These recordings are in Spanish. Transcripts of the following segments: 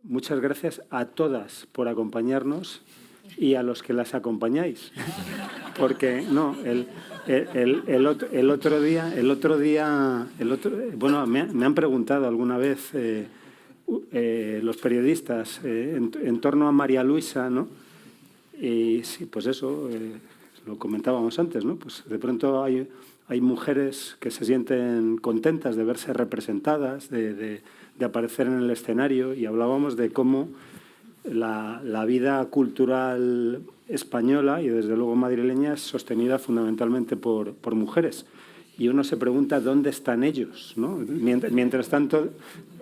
muchas gracias a todas por acompañarnos y a los que las acompañáis. Porque, no, el otro día, bueno, me han preguntado alguna vez los periodistas en torno a María Luisa, ¿no? Y sí, pues eso, lo comentábamos antes, ¿no? Pues de pronto hay mujeres que se sienten contentas de verse representadas, de aparecer en el escenario, y hablábamos de cómo la vida cultural española y desde luego madrileña es sostenida fundamentalmente por mujeres. Y uno se pregunta dónde están ellos, ¿no? Mientras tanto,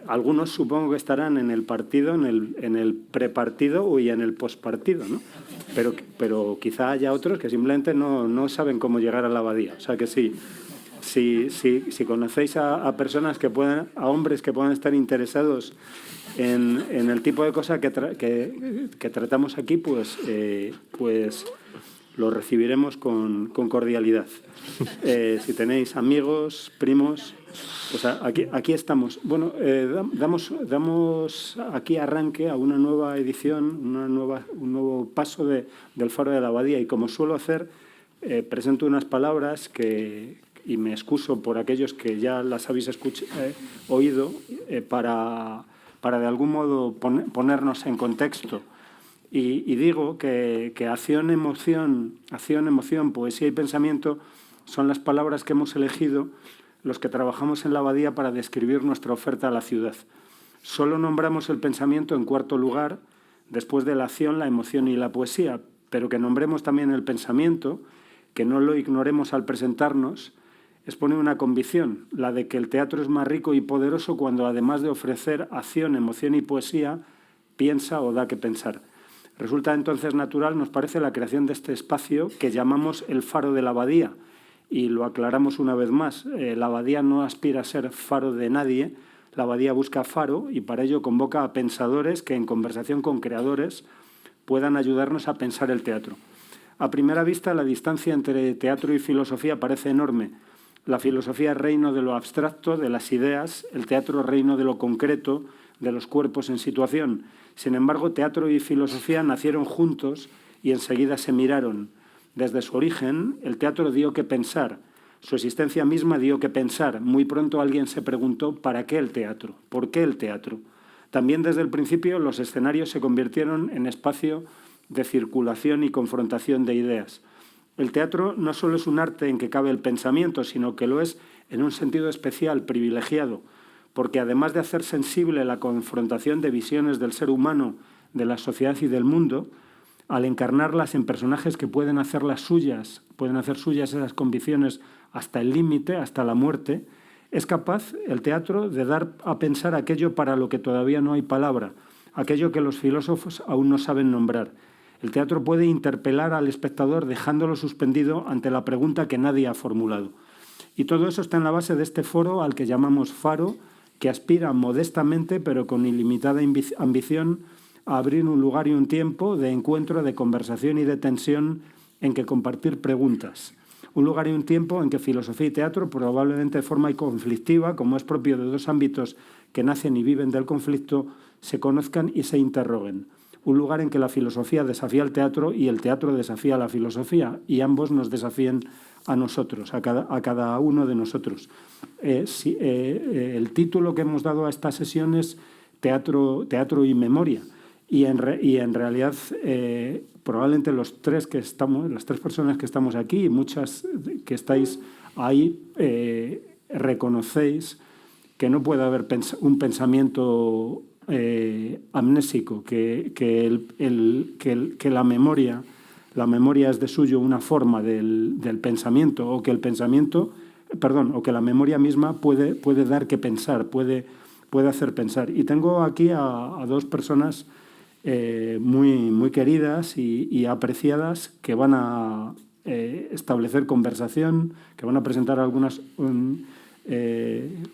algunos supongo que estarán en el partido, en el prepartido y en el pospartido, ¿no? Pero quizá haya otros que simplemente no saben cómo llegar a la abadía. O sea que sí. Si conocéis a personas a hombres que puedan estar interesados en el tipo de cosas que tratamos aquí, pues lo recibiremos con cordialidad. Si tenéis amigos, primos, pues aquí estamos. Bueno, damos aquí arranque a una nueva edición, un nuevo paso del Faro de la Abadía, y como suelo hacer, presento unas palabras y me excuso por aquellos que ya las habéis oído, para de algún modo ponernos en contexto. Y digo que acción, emoción, poesía y pensamiento son las palabras que hemos elegido los que trabajamos en la Abadía para describir nuestra oferta a la ciudad. Solo nombramos el pensamiento en cuarto lugar, después de la acción, la emoción y la poesía, pero que nombremos también el pensamiento, que no lo ignoremos al presentarnos, expone una convicción, la de que el teatro es más rico y poderoso cuando, además de ofrecer acción, emoción y poesía, piensa o da que pensar. Resulta entonces natural, nos parece, la creación de este espacio que llamamos el Faro de la Abadía. Y lo aclaramos una vez más, la Abadía no aspira a ser faro de nadie, la Abadía busca faro y para ello convoca a pensadores que, en conversación con creadores, puedan ayudarnos a pensar el teatro. A primera vista, la distancia entre teatro y filosofía parece enorme. La filosofía es reino de lo abstracto, de las ideas, el teatro reino de lo concreto, de los cuerpos en situación. Sin embargo, teatro y filosofía nacieron juntos y enseguida se miraron. Desde su origen, el teatro dio que pensar. Su existencia misma dio que pensar. Muy pronto alguien se preguntó ¿para qué el teatro? ¿Por qué el teatro? También desde el principio los escenarios se convirtieron en espacio de circulación y confrontación de ideas. El teatro no solo es un arte en que cabe el pensamiento, sino que lo es en un sentido especial, privilegiado, porque además de hacer sensible la confrontación de visiones del ser humano, de la sociedad y del mundo, al encarnarlas en personajes que pueden hacer suyas esas convicciones hasta el límite, hasta la muerte, es capaz el teatro de dar a pensar aquello para lo que todavía no hay palabra, aquello que los filósofos aún no saben nombrar. El teatro puede interpelar al espectador dejándolo suspendido ante la pregunta que nadie ha formulado. Y todo eso está en la base de este foro al que llamamos Faro, que aspira modestamente, pero con ilimitada ambición, a abrir un lugar y un tiempo de encuentro, de conversación y de tensión en que compartir preguntas. Un lugar y un tiempo en que filosofía y teatro, probablemente de forma conflictiva, como es propio de dos ámbitos que nacen y viven del conflicto, se conozcan y se interroguen. Un lugar en que la filosofía desafía al teatro y el teatro desafía a la filosofía, y ambos nos desafían a nosotros, a cada uno de nosotros. El título que hemos dado a esta sesión es Teatro y Memoria, y en realidad probablemente las tres personas que estamos aquí y muchas que estáis ahí reconocéis que no puede haber un pensamiento amnésico, que la memoria es de suyo una forma del pensamiento, o que la memoria misma puede dar que pensar, puede hacer pensar. Y tengo aquí a dos personas muy queridas y apreciadas que van a establecer conversación, que van a presentar algunas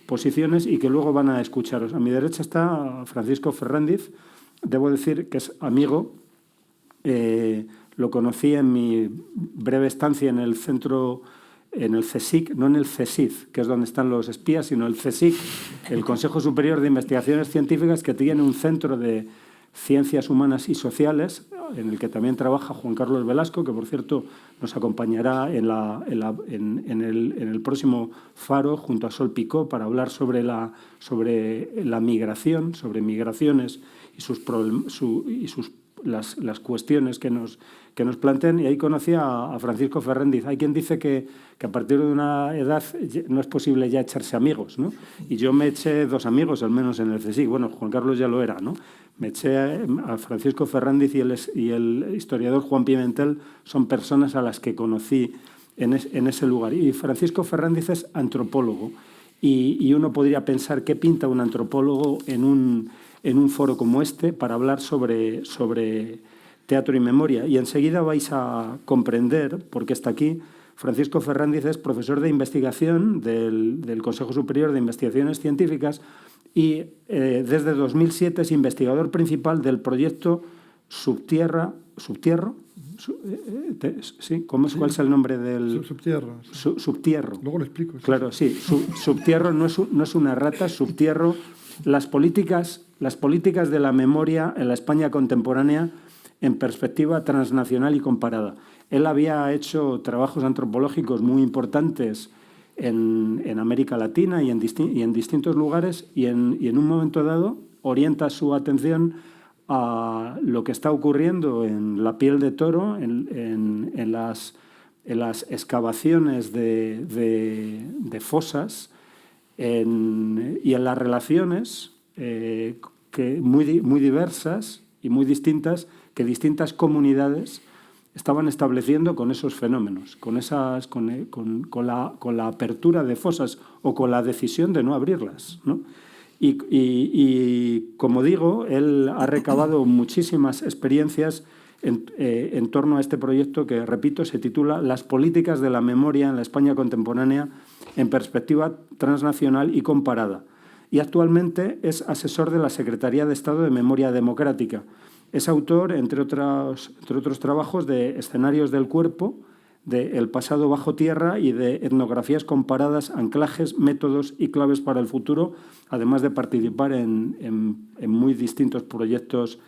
posiciones y que luego van a escucharos. A mi derecha está Francisco Ferrandiz. Debo decir que es amigo. Lo conocí en mi breve estancia en el Centro en el CSIC, no en el CSIC, que es donde están los espías, sino el CSIC, el Consejo Superior de Investigaciones Científicas, que tiene un centro de ciencias humanas y sociales, en el que también trabaja Juan Carlos Velasco, que por cierto nos acompañará en el próximo Faro junto a Sol Picó para hablar sobre la migración, sobre migraciones y las cuestiones que nos plantean. Y ahí conocí a Francisco Ferrándiz. Hay quien dice que a partir de una edad no es posible ya echarse amigos, ¿no? Y yo me eché 2 amigos, al menos en el CSIC. Bueno, Juan Carlos ya lo era, ¿no? Me eché a Francisco Ferrándiz y el historiador Juan Pimentel, son personas a las que conocí en ese lugar. Y Francisco Ferrándiz es antropólogo. Y uno podría pensar qué pinta un antropólogo en un foro como este para hablar sobre teatro y memoria. Y enseguida vais a comprender por qué está aquí. Francisco Ferrándiz es profesor de investigación del Consejo Superior de Investigaciones Científicas y desde 2007 es investigador principal del proyecto ¿Subtierro? ¿Sí? ¿Cuál es el nombre del...? Subtierro. Subtierro. Luego lo explico. Claro, sí. Subtierro no es una rata, Subtierro. Las políticas de la memoria en la España contemporánea en perspectiva transnacional y comparada. Él había hecho trabajos antropológicos muy importantes en América Latina y en distintos lugares y en un momento dado orienta su atención a lo que está ocurriendo en la piel de toro, en las excavaciones de fosas y en las relaciones muy diversas y muy distintas que distintas comunidades estaban estableciendo con esos fenómenos, con la apertura de fosas o con la decisión de no abrirlas, ¿no? Y como digo, él ha recabado muchísimas experiencias en torno a este proyecto que, repito, se titula Las políticas de la memoria en la España contemporánea en perspectiva transnacional y comparada. Y actualmente es asesor de la Secretaría de Estado de Memoria Democrática. Es autor, entre otros trabajos, de Escenarios del Cuerpo, de El pasado bajo tierra y de Etnografías comparadas, anclajes, métodos y claves para el futuro, además de participar en muy distintos proyectos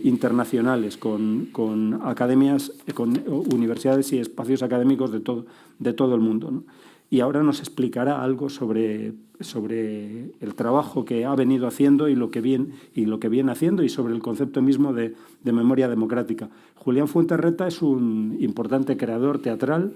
internacionales con academias, con universidades y espacios académicos de todo el mundo, ¿no? Y ahora nos explicará algo sobre el trabajo que ha venido haciendo y lo que viene haciendo y sobre el concepto mismo de memoria democrática. Julián Fuenterreta es un importante creador teatral,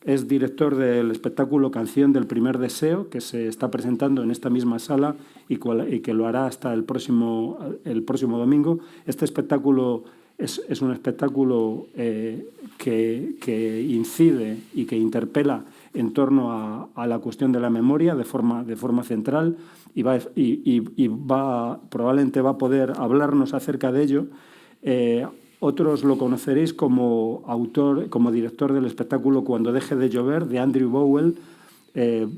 es director del espectáculo Canción del Primer Deseo, que se está presentando en esta misma sala y que lo hará hasta el próximo domingo. Este espectáculo es un espectáculo que incide y que interpela en torno a la cuestión de la memoria de forma central y probablemente va a poder hablarnos acerca de ello. Otros lo conoceréis como director del espectáculo Cuando deje de llover, de Andrew Bowell,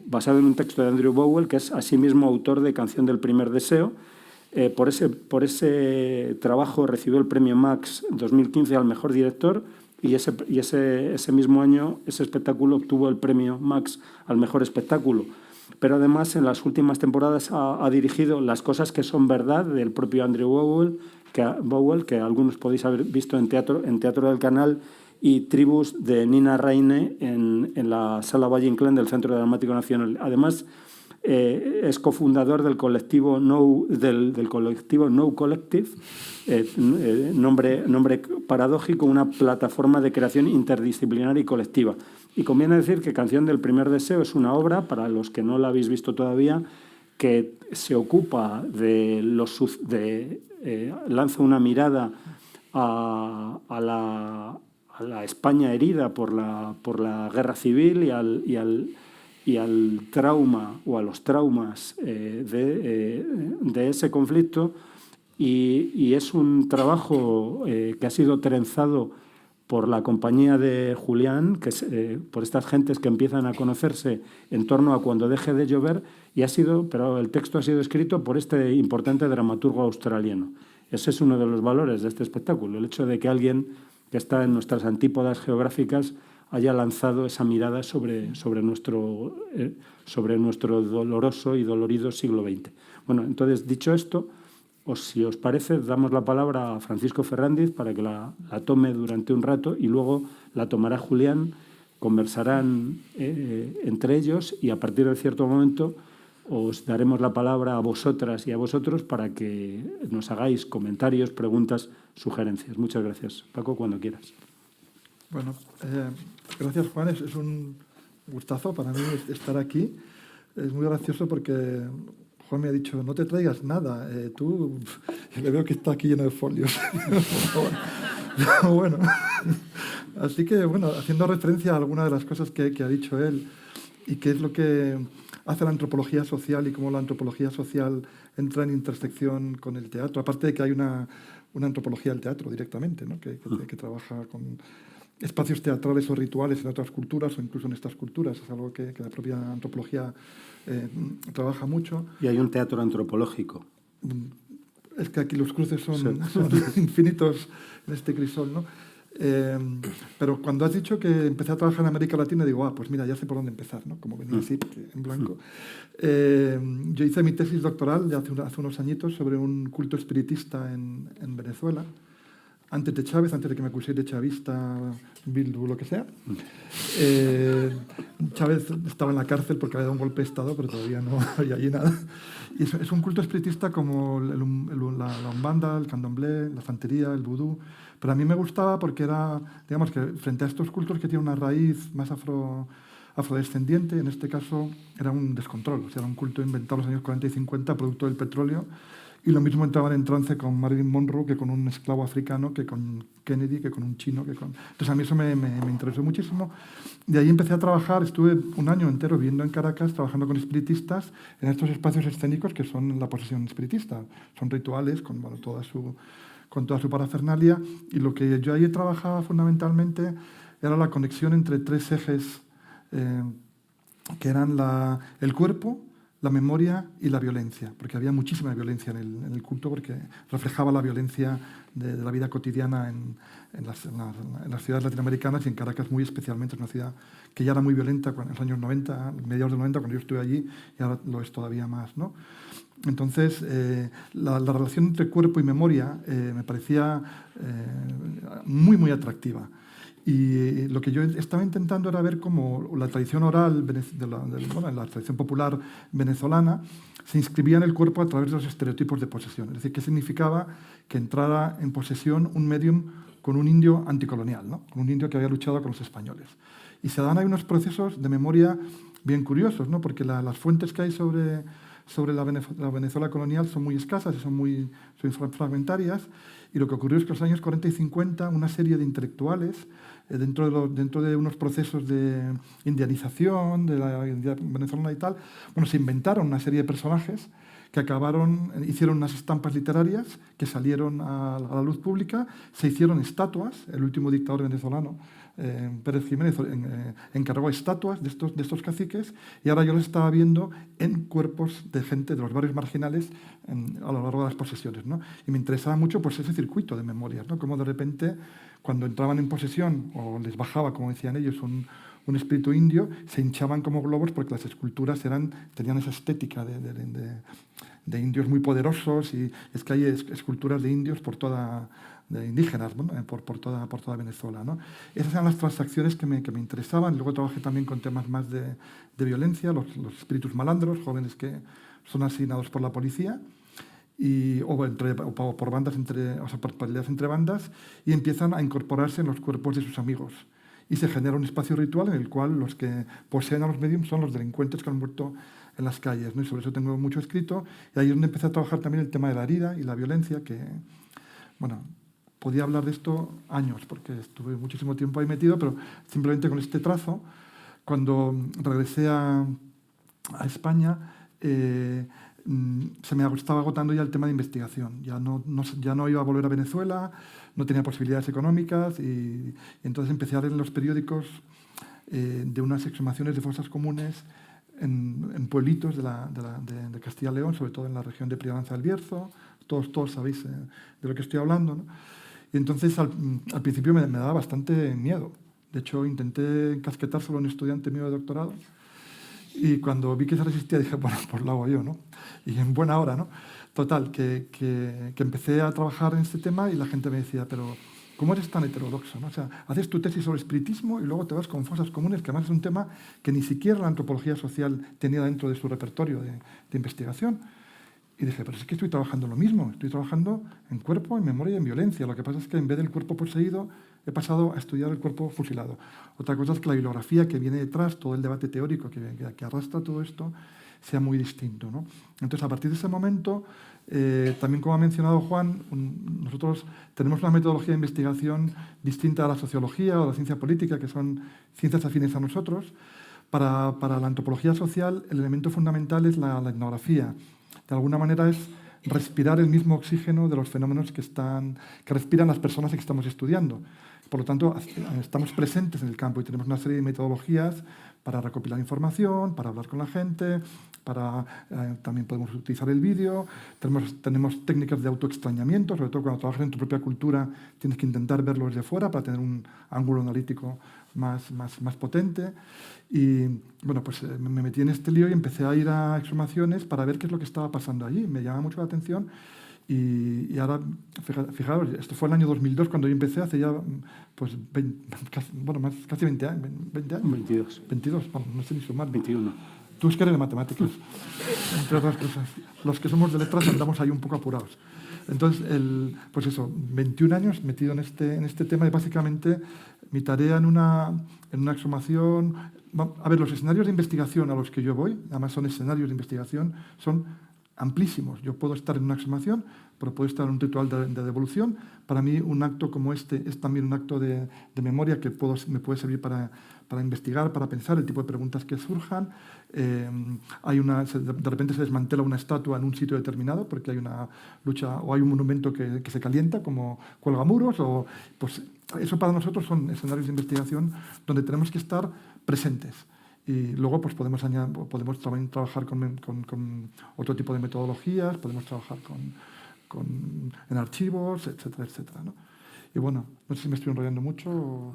basado en un texto de Andrew Bowell, que es asimismo autor de Canción del Primer Deseo. Por ese trabajo recibió el premio Max 2015 al mejor director y ese mismo año ese espectáculo obtuvo el premio Max al mejor espectáculo. Pero además en las últimas temporadas ha dirigido Las cosas que son verdad del propio Andrew Bowell, que algunos podéis haber visto en Teatro del Canal, y Tribus de Nina Raine en la Sala Valle Inclán del Centro Dramático Nacional. Además, es cofundador del colectivo No Collective, nombre paradójico, una plataforma de creación interdisciplinar y colectiva. Y conviene decir que Canción del Primer Deseo es una obra, para los que no la habéis visto todavía, que se ocupa lanza una mirada a la España herida por la guerra civil y al trauma o a los traumas de ese conflicto, y es un trabajo que ha sido trenzado por la compañía de Julián, por estas gentes que empiezan a conocerse en torno a Cuando deje de llover, pero el texto ha sido escrito por este importante dramaturgo australiano. Ese es uno de los valores de este espectáculo, el hecho de que alguien que está en nuestras antípodas geográficas haya lanzado esa mirada sobre nuestro doloroso y dolorido siglo XX. Bueno, entonces, dicho esto, si os parece, damos la palabra a Francisco Ferrandiz para que la tome durante un rato y luego la tomará Julián, conversarán entre ellos y a partir de cierto momento os daremos la palabra a vosotras y a vosotros para que nos hagáis comentarios, preguntas, sugerencias. Muchas gracias. Paco, cuando quieras. Bueno, gracias, Juan. Es un gustazo para mí estar aquí. Es muy gracioso porque Juan me ha dicho, no te traigas nada. Tú, le veo que está aquí lleno de folios. Pero bueno, así que, bueno, haciendo referencia a algunas de las cosas que ha dicho él y qué es lo que hace la antropología social y cómo la antropología social entra en intersección con el teatro, aparte de que hay una antropología del teatro directamente, ¿no? que trabaja con espacios teatrales o rituales en otras culturas o incluso en estas culturas. Es algo que la propia antropología trabaja mucho. Y hay un teatro antropológico. Es que aquí los cruces son infinitos en este crisol, ¿no? Pero cuando has dicho que empecé a trabajar en América Latina, digo, pues mira, ya sé por dónde empezar, ¿no? Como venía así, en blanco. Yo hice mi tesis doctoral ya hace unos añitos sobre un culto espiritista en Venezuela, antes de Chávez, antes de que me acuséis de chavista, Bildu, lo que sea. Chávez estaba en la cárcel porque había dado un golpe de Estado, pero todavía no había allí nada. Y es un culto espiritista como la umbanda, el candomblé, la santería, el vudú. Pero a mí me gustaba porque era, digamos, que frente a estos cultos que tienen una raíz más afrodescendiente, en este caso era un descontrol. O sea, era un culto inventado en los años 40 y 50, producto del petróleo. Y lo mismo entraban en trance con Marilyn Monroe que con un esclavo africano, que con Kennedy, que con un chino. Entonces a mí eso me interesó muchísimo. De ahí empecé a trabajar, estuve un año entero viviendo en Caracas, trabajando con espiritistas en estos espacios escénicos que son la posesión espiritista. Son rituales con toda su parafernalia. Y lo que yo ahí trabajaba fundamentalmente era la conexión entre tres ejes que eran el cuerpo, la memoria y la violencia, porque había muchísima violencia en el culto, porque reflejaba la violencia de la vida cotidiana en las ciudades latinoamericanas y en Caracas muy especialmente. Es una ciudad que ya era muy violenta en los años 90, mediados de 90, cuando yo estuve allí, y ahora lo es todavía más, ¿no? Entonces, la relación entre cuerpo y memoria me parecía muy, muy atractiva. Y lo que yo estaba intentando era ver cómo la tradición oral, la tradición popular venezolana, se inscribía en el cuerpo a través de los estereotipos de posesión. Es decir, qué significaba que entrara en posesión un medium con un indio anticolonial, ¿no? Con un indio que había luchado con los españoles. Y se dan ahí unos procesos de memoria bien curiosos, ¿no? Porque las fuentes que hay sobre la Venezuela colonial son muy escasas y son fragmentarias. Y lo que ocurrió es que en los años 40 y 50 una serie de intelectuales, dentro de unos procesos de indianización de la identidad venezolana y tal, se inventaron una serie de personajes que hicieron unas estampas literarias que salieron a la luz pública, se hicieron estatuas. El último dictador venezolano, Pérez Jiménez, encargó estatuas de estos caciques, y ahora yo los estaba viendo en cuerpos de gente de los barrios marginales a lo largo de las posesiones, ¿no? Y me interesaba mucho pues, ese circuito de memorias, ¿no? Como de repente, cuando entraban en posesión o les bajaba, como decían ellos, un espíritu indio, se hinchaban como globos porque las esculturas tenían esa estética de indios muy poderosos, y es que hay esculturas de indios de indígenas, ¿no? por toda Venezuela, ¿no? Esas eran las transacciones que me interesaban. Luego trabajé también con temas más de violencia, los espíritus malandros, jóvenes que son asesinados por la policía, o por bandas por peleas entre bandas, y empiezan a incorporarse en los cuerpos de sus amigos. Y se genera un espacio ritual en el cual los que poseen a los mediums son los delincuentes que han muerto en las calles, ¿no? Y sobre eso tengo mucho escrito. Y ahí es donde empecé a trabajar también el tema de la herida y la violencia, que, podía hablar de esto años, porque estuve muchísimo tiempo ahí metido, pero simplemente con este trazo, cuando regresé a España, se me estaba agotando ya el tema de investigación. Ya no iba a volver a Venezuela, no tenía posibilidades económicas, y entonces empecé a leer en los periódicos de unas exhumaciones de fosas comunes en pueblitos de Castilla y León, sobre todo en la región de Prialanza del Bierzo. Todos sabéis de lo que estoy hablando, ¿no? Y entonces al principio me daba bastante miedo, De hecho, intenté encasquetárselo a un estudiante mío de doctorado y cuando vi que se resistía dije, bueno, pues lo hago yo, ¿no? Y en buena hora, ¿no? Total, que empecé a trabajar en este tema y la gente me decía, pero ¿cómo eres tan heterodoxo, ¿no? O sea, haces tu tesis sobre espiritismo y luego te vas con fosas comunes, que además es un tema que ni siquiera la antropología social tenía dentro de su repertorio de investigación. Y dije, pero es que estoy trabajando lo mismo, estoy trabajando en cuerpo, en memoria y en violencia. Lo que pasa es que en vez del cuerpo poseído, he pasado a estudiar el cuerpo fusilado. Otra cosa es que la bibliografía que viene detrás, todo el debate teórico que arrastra todo esto, sea muy distinto, ¿no? Entonces, a partir de ese momento, también como ha mencionado Juan, nosotros tenemos una metodología de investigación distinta a la sociología o a la ciencia política, que son ciencias afines a nosotros. Para la antropología social, el elemento fundamental es la etnografía. De alguna manera es respirar el mismo oxígeno de los fenómenos que respiran las personas que estamos estudiando. Por lo tanto, estamos presentes en el campo y tenemos una serie de metodologías para recopilar información, para hablar con la gente, también podemos utilizar el vídeo, tenemos técnicas de autoextrañamiento, sobre todo cuando trabajas en tu propia cultura tienes que intentar verlo desde fuera para tener un ángulo analítico más potente. Y bueno, pues me metí en este lío y empecé a ir a exhumaciones para ver qué es lo que estaba pasando allí. Me llamaba mucho la atención y ahora, fijaros, esto fue el año 2002 cuando yo empecé, hace ya pues casi 20 años. 20 años. 22. 22, bueno, no sé ni sumar. 21. Tú es que eres de matemáticas, entre otras cosas. Los que somos de letras andamos ahí un poco apurados. Entonces, pues eso, 21 años metido en este tema y básicamente mi tarea en una exhumación... A ver, los escenarios de investigación a los que yo voy, además son escenarios de investigación, son amplísimos. Yo puedo estar en una exhumación, pero puedo estar en un ritual de devolución. Para mí, un acto como este es también un acto de memoria que me puede servir para investigar, para pensar el tipo de preguntas que surjan. De repente se desmantela una estatua en un sitio determinado porque hay una lucha o hay un monumento que se calienta, como cuelgamuros. Pues eso para nosotros son escenarios de investigación donde tenemos que estar presentes. Y luego pues podemos también trabajar con otro tipo de metodologías, podemos trabajar en archivos, etcétera, etcétera, ¿no? Y bueno, no sé si me estoy enrollando mucho.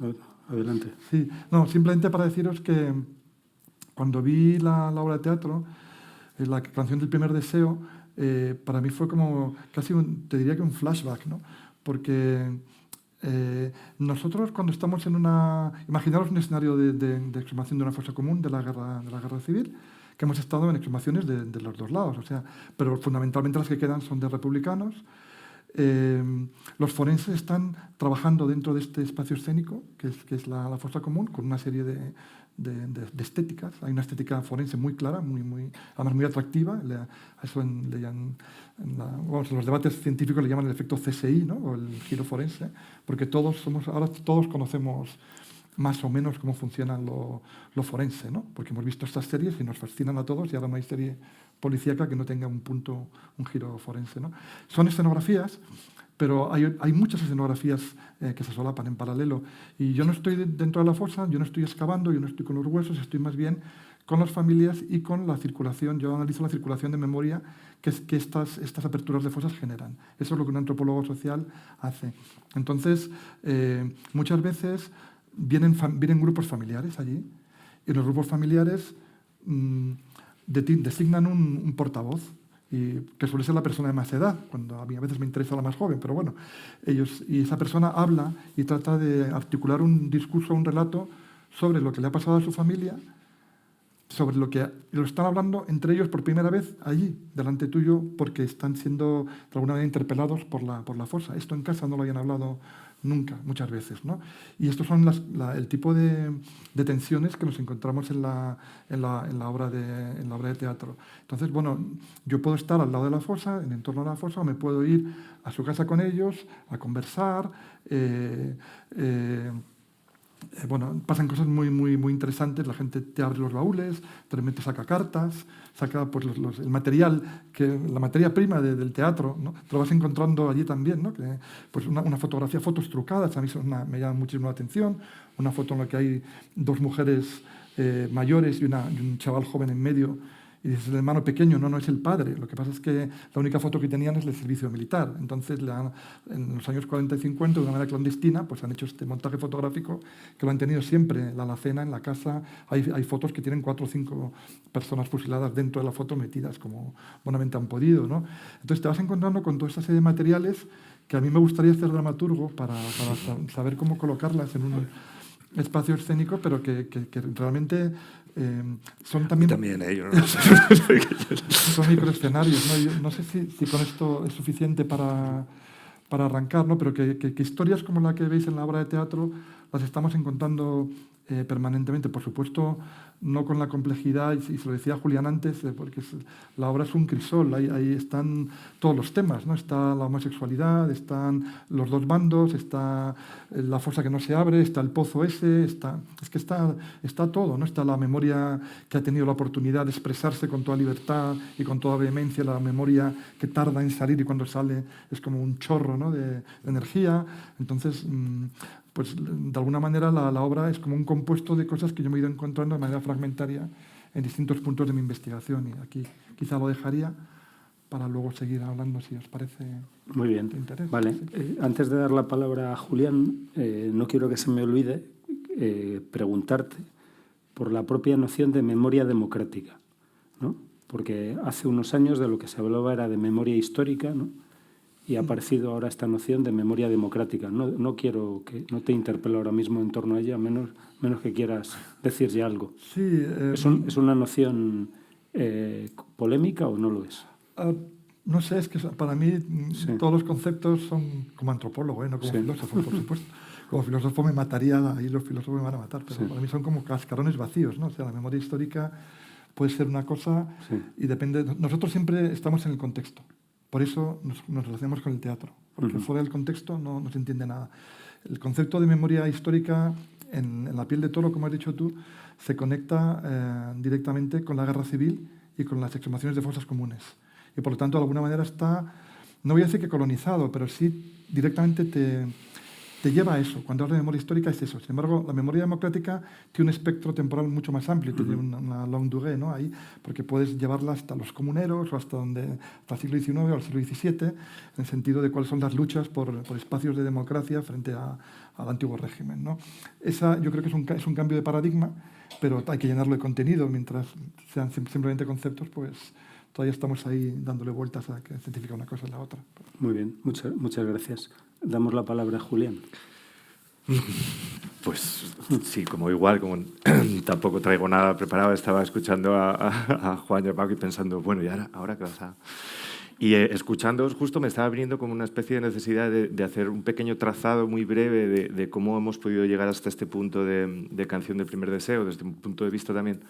Adelante. Sí, no, simplemente para deciros que cuando vi la obra de teatro, la canción del primer deseo, para mí fue como casi te diría que un flashback, ¿no? Porque nosotros cuando estamos imaginaros un escenario de exhumación de una fosa común de la guerra civil, que hemos estado en exhumaciones de los dos lados, pero fundamentalmente las que quedan son de republicanos. Los forenses están trabajando dentro de este espacio escénico, que es la fosa común, con una serie de estéticas. Hay una estética forense muy clara, además muy atractiva. A eso en los debates científicos le llaman el efecto CSI, ¿no? O el giro forense, porque ahora todos conocemos más o menos cómo funciona lo forense, ¿no? Porque hemos visto estas series y nos fascinan a todos y ahora no hay serie policíaca que no tenga un giro forense, ¿no? Son escenografías, pero hay muchas escenografías que se solapan en paralelo. Y yo no estoy dentro de la fosa, yo no estoy excavando, yo no estoy con los huesos, estoy más bien con las familias y con la circulación. Yo analizo la circulación de memoria que estas aperturas de fosas generan. Eso es lo que un antropólogo social hace. Entonces, muchas veces vienen grupos familiares allí y los grupos familiares designan un portavoz, que suele ser la persona de más edad, cuando a mí a veces me interesa la más joven, pero bueno, y esa persona habla y trata de articular un discurso, un relato sobre lo que le ha pasado a su familia, sobre lo están hablando entre ellos por primera vez allí, delante tuyo, porque están siendo de alguna manera interpelados por la fosa. Esto en casa no lo habían hablado nunca, muchas veces, ¿no? Y estos son el tipo de tensiones que nos encontramos en la obra de teatro. Entonces, bueno, yo puedo estar al lado de la fosa, en torno a la fosa, o me puedo ir a su casa con ellos, a conversar. Bueno, pasan cosas muy interesantes. La gente te abre los baúles, de repente saca cartas, saca pues, el material, la materia prima del teatro, ¿no? Te lo vas encontrando allí también, ¿no? Pues una fotografía, fotos trucadas, a mí me llaman muchísimo la atención. Una foto en la que hay dos mujeres mayores y un chaval joven en medio, Y dices, el hermano pequeño, no es el padre. Lo que pasa es que la única foto que tenían es del servicio militar. Entonces, en los años 40 y 50, de una manera clandestina, pues han hecho este montaje fotográfico que lo han tenido siempre. La alacena, en la casa, hay fotos que tienen 4 o 5 personas fusiladas dentro de la foto metidas como buenamente han podido, ¿no? Entonces, te vas encontrando con toda esta serie de materiales que a mí me gustaría ser dramaturgo para saber cómo colocarlas en un espacio escénico, pero que realmente son también... También ellos, son microescenarios, ¿no? Yo no sé si con esto es suficiente para arrancar, ¿no? Pero que historias como la que veis en la obra de teatro las estamos encontrando permanentemente. Por supuesto, no con la complejidad, y se lo decía Julián antes, porque la obra es un crisol, ahí están todos los temas, ¿no? Está la homosexualidad, están los dos bandos, está la fosa que no se abre, está el pozo ese, está todo, ¿no? Está la memoria que ha tenido la oportunidad de expresarse con toda libertad y con toda vehemencia, la memoria que tarda en salir y cuando sale es como un chorro, ¿no? de energía. Entonces, pues de alguna manera la obra es como un compuesto de cosas que yo me he ido encontrando de manera fragmentaria en distintos puntos de mi investigación. Y aquí quizá lo dejaría para luego seguir hablando, si os parece. Muy bien. De interés. Vale. Sí. Antes de dar la palabra a Julián, no quiero que se me olvide preguntarte por la propia noción de memoria democrática, ¿no? Porque hace unos años de lo que se hablaba era de memoria histórica, ¿no? Y ha aparecido ahora esta noción de memoria democrática. No quiero que no te interpelo ahora mismo en torno a ella, menos que quieras decir ya algo. Sí, ¿Es una noción polémica o no lo es? No sé, es que para mí todos los conceptos son como antropólogo, no como filósofo, por supuesto. Como filósofo me mataría, ahí los filósofos me van a matar, pero para mí son como cascarones vacíos, ¿no? O sea, la memoria histórica puede ser una cosa y depende... Nosotros siempre estamos en el contexto. Por eso nos relacionamos con el teatro, porque fuera del contexto no se entiende nada. El concepto de memoria histórica en La piel de toro, como has dicho tú, se conecta directamente con la guerra civil y con las exhumaciones de fosas comunes. Y por lo tanto, de alguna manera está, no voy a decir que colonizado, pero sí directamente te lleva a eso. Cuando hablas de memoria histórica es eso. Sin embargo, la memoria democrática tiene un espectro temporal mucho más amplio, tiene una longue durée, ¿no? Ahí, porque puedes llevarla hasta los comuneros o hasta el siglo XIX o el siglo XVII, en el sentido de cuáles son las luchas por espacios de democracia frente al antiguo régimen, ¿no? Esa yo creo que es un cambio de paradigma, pero hay que llenarlo de contenido. Mientras sean simplemente conceptos, pues todavía estamos ahí dándole vueltas a que científica una cosa es la otra. Muy bien, muchas gracias. Damos la palabra a Julián. Pues sí, como tampoco traigo nada preparado, estaba escuchando a Juan y a Paco y pensando, bueno, ¿y ahora qué pasa? Y escuchándoos justo me estaba viniendo como una especie de necesidad de hacer un pequeño trazado muy breve de cómo hemos podido llegar hasta este punto de Canción del primer deseo, desde un punto de vista también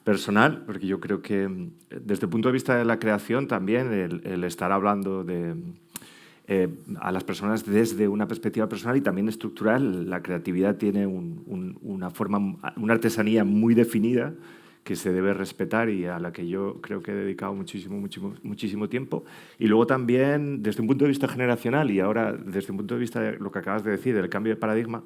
personal, porque yo creo que desde el punto de vista de la creación también el estar hablando a las personas desde una perspectiva personal y también estructural, la creatividad tiene una forma, una artesanía muy definida que se debe respetar y a la que yo creo que he dedicado muchísimo tiempo. Y luego también desde un punto de vista generacional y ahora desde un punto de vista de lo que acabas de decir, del cambio de paradigma,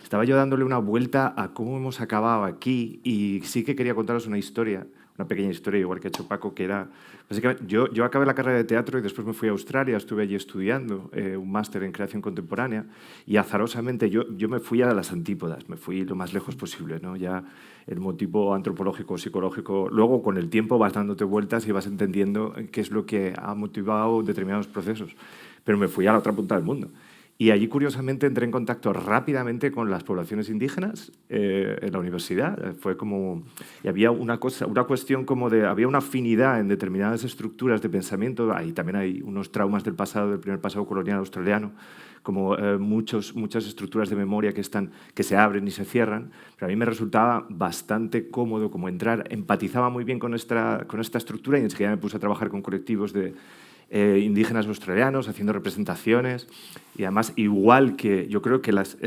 estaba yo dándole una vuelta a cómo hemos acabado aquí y sí que quería contaros una historia, una pequeña historia, igual que ha hecho Paco, que era... Básicamente, yo acabé la carrera de teatro y después me fui a Australia, estuve allí estudiando un máster en creación contemporánea y azarosamente yo me fui a las antípodas, me fui lo más lejos posible, ¿no? Ya el motivo antropológico, psicológico, luego con el tiempo vas dándote vueltas y vas entendiendo qué es lo que ha motivado determinados procesos. Pero me fui a la otra punta del mundo. Y allí, curiosamente, entré en contacto rápidamente con las poblaciones indígenas en la universidad. Fue como... Y había una cuestión como de... Había una afinidad en determinadas estructuras de pensamiento. Ahí también hay unos traumas del pasado, del primer pasado colonial australiano, como muchas estructuras de memoria que se abren y se cierran. Pero a mí me resultaba bastante cómodo como entrar. Empatizaba muy bien con esta estructura y enseguida me puse a trabajar con colectivos de indígenas australianos, haciendo representaciones. Y además, igual que yo creo que los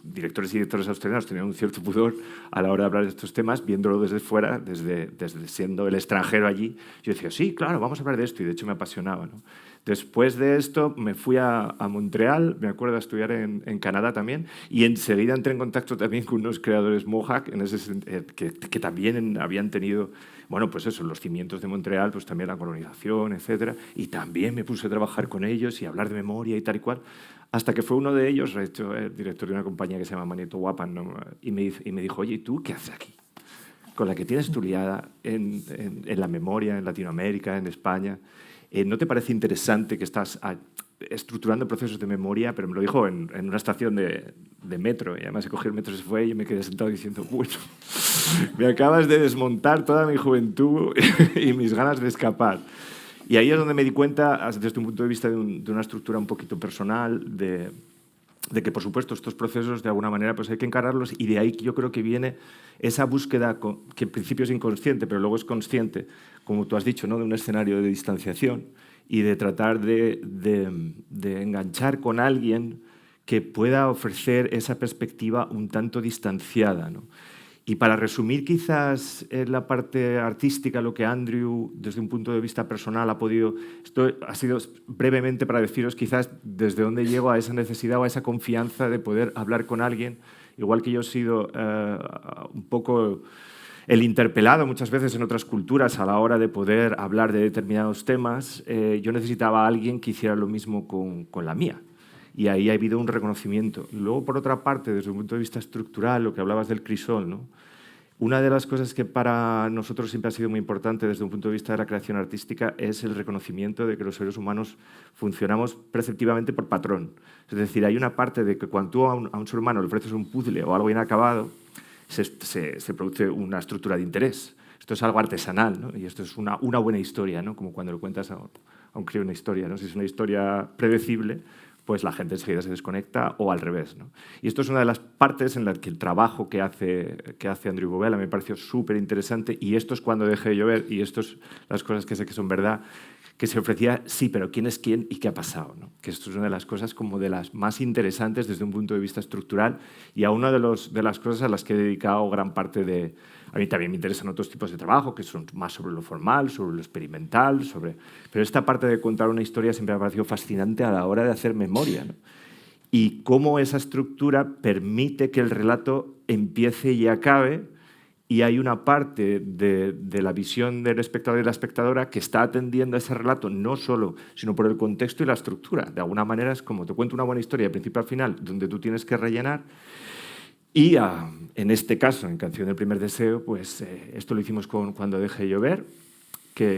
directores y directoras australianos tenían un cierto pudor a la hora de hablar de estos temas, viéndolo desde fuera, desde siendo el extranjero allí, yo decía, sí, claro, vamos a hablar de esto, y de hecho me apasionaba, ¿no? Después de esto me fui a Montreal, me acuerdo, a estudiar en Canadá también, y enseguida entré en contacto también con unos creadores Mohawk que también habían tenido, bueno, pues eso, los cimientos de Montreal, pues también la colonización, etcétera, y también me puse a trabajar con ellos y a hablar de memoria y tal y cual, hasta que fue uno de ellos, de hecho, el director de una compañía que se llama Manitowapan, ¿no? y me dijo, oye, ¿y tú qué haces aquí? Con la que tienes tu liada en la memoria, en Latinoamérica, en España, ¿no te parece interesante que estás estructurando procesos de memoria? Pero me lo dijo en una estación de metro, y además se cogió el metro, se fue, y yo me quedé sentado diciendo, bueno, me acabas de desmontar toda mi juventud y mis ganas de escapar. Y ahí es donde me di cuenta, desde un punto de vista de una estructura un poquito personal, de que, por supuesto, estos procesos, de alguna manera, pues hay que encararlos, y de ahí yo creo que viene esa búsqueda, que en principio es inconsciente, pero luego es consciente, como tú has dicho, ¿no? De un escenario de distanciación y de tratar de enganchar con alguien que pueda ofrecer esa perspectiva un tanto distanciada, ¿no? Y para resumir quizás la parte artística, lo que Andrew, desde un punto de vista personal, ha podido... Esto ha sido brevemente para deciros quizás desde dónde llego a esa necesidad o a esa confianza de poder hablar con alguien, igual que yo he sido un poco el interpelado muchas veces en otras culturas a la hora de poder hablar de determinados temas. Yo necesitaba a alguien que hiciera lo mismo con la mía. Y ahí ha habido un reconocimiento. Y luego, por otra parte, desde un punto de vista estructural, lo que hablabas del crisol, ¿no? Una de las cosas que para nosotros siempre ha sido muy importante desde un punto de vista de la creación artística es el reconocimiento de que los seres humanos funcionamos perceptivamente por patrón. Es decir, hay una parte de que cuando tú a un ser humano le ofreces un puzzle o algo inacabado, se produce una estructura de interés. Esto es algo artesanal, ¿no? Y esto es una buena historia, ¿no? Como cuando le cuentas a un crío una historia, ¿no? Si es una historia predecible, pues la gente enseguida se desconecta, o al revés, ¿no? Y esto es una de las partes en las que el trabajo que hace Andrew Bovella me pareció súper interesante, y esto es cuando dejé de llover, y esto es las cosas que sé que son verdad, que se ofrecía, sí, pero ¿quién es quién y qué ha pasado, ¿no? Que esto es una de las cosas como de las más interesantes desde un punto de vista estructural, y a una de las cosas a las que he dedicado gran parte de... A mí también me interesan otros tipos de trabajo, que son más sobre lo formal, sobre lo experimental, pero esta parte de contar una historia siempre me ha parecido fascinante a la hora de hacer memoria, ¿no? Y cómo esa estructura permite que el relato empiece y acabe, y hay una parte de la visión del espectador y la espectadora que está atendiendo a ese relato, no solo, sino por el contexto y la estructura. De alguna manera es como te cuento una buena historia de principio al final, donde tú tienes que rellenar. Y en este caso, en Canción del primer deseo, pues esto lo hicimos cuando dejé llover,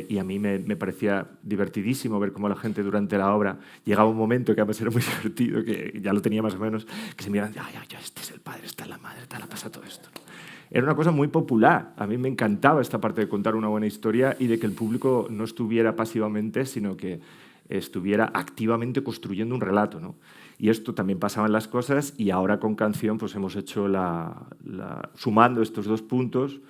y a mí me parecía divertidísimo ver cómo la gente durante la obra llegaba un momento que además era muy divertido, que ya lo tenía más o menos, que se miraban, ya, este es el padre, esta es la madre, tal, ha pasado todo esto, ¿no? Era una cosa muy popular. A mí me encantaba esta parte de contar una buena historia y de que el público no estuviera pasivamente, sino que estuviera activamente construyendo un relato, ¿no? Y esto también pasaba en las cosas, y ahora con Canción pues hemos hecho sumando estos dos puntos,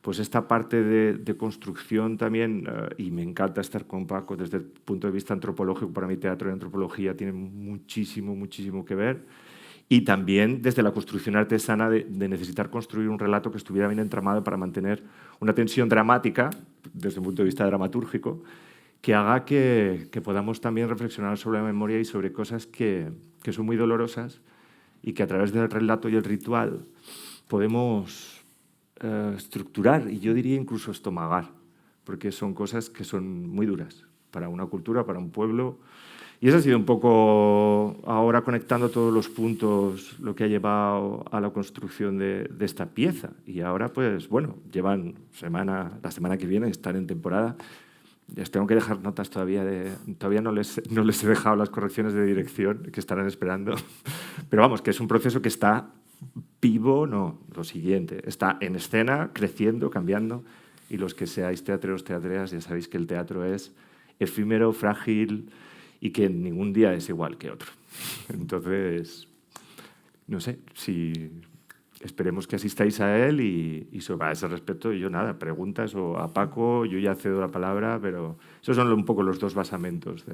pues esta parte de construcción también, y me encanta estar con Paco desde el punto de vista antropológico. Para mí teatro y antropología tienen muchísimo, muchísimo que ver. Y también desde la construcción artesana de necesitar construir un relato que estuviera bien entramado para mantener una tensión dramática, desde un punto de vista dramatúrgico, que haga que podamos también reflexionar sobre la memoria y sobre cosas que son muy dolorosas, y que a través del relato y el ritual podemos estructurar, y yo diría incluso estomagar, porque son cosas que son muy duras para una cultura, para un pueblo. Y eso ha sido un poco, ahora conectando todos los puntos, lo que ha llevado a la construcción de esta pieza. Y ahora, pues bueno, llevan la semana que viene, están en temporada. Les tengo que dejar notas todavía no les he dejado las correcciones de dirección, que estarán esperando. Pero vamos, que es un proceso que está vivo, no, lo siguiente. Está en escena, creciendo, cambiando. Y los que seáis teatreros, teatreras, ya sabéis que el teatro es efímero, frágil, y que ningún día es igual que otro. Entonces, no sé, esperemos que asistáis a él, y sobre ese respecto, yo nada, preguntas o a Paco, yo ya cedo la palabra, pero esos son un poco los dos basamentos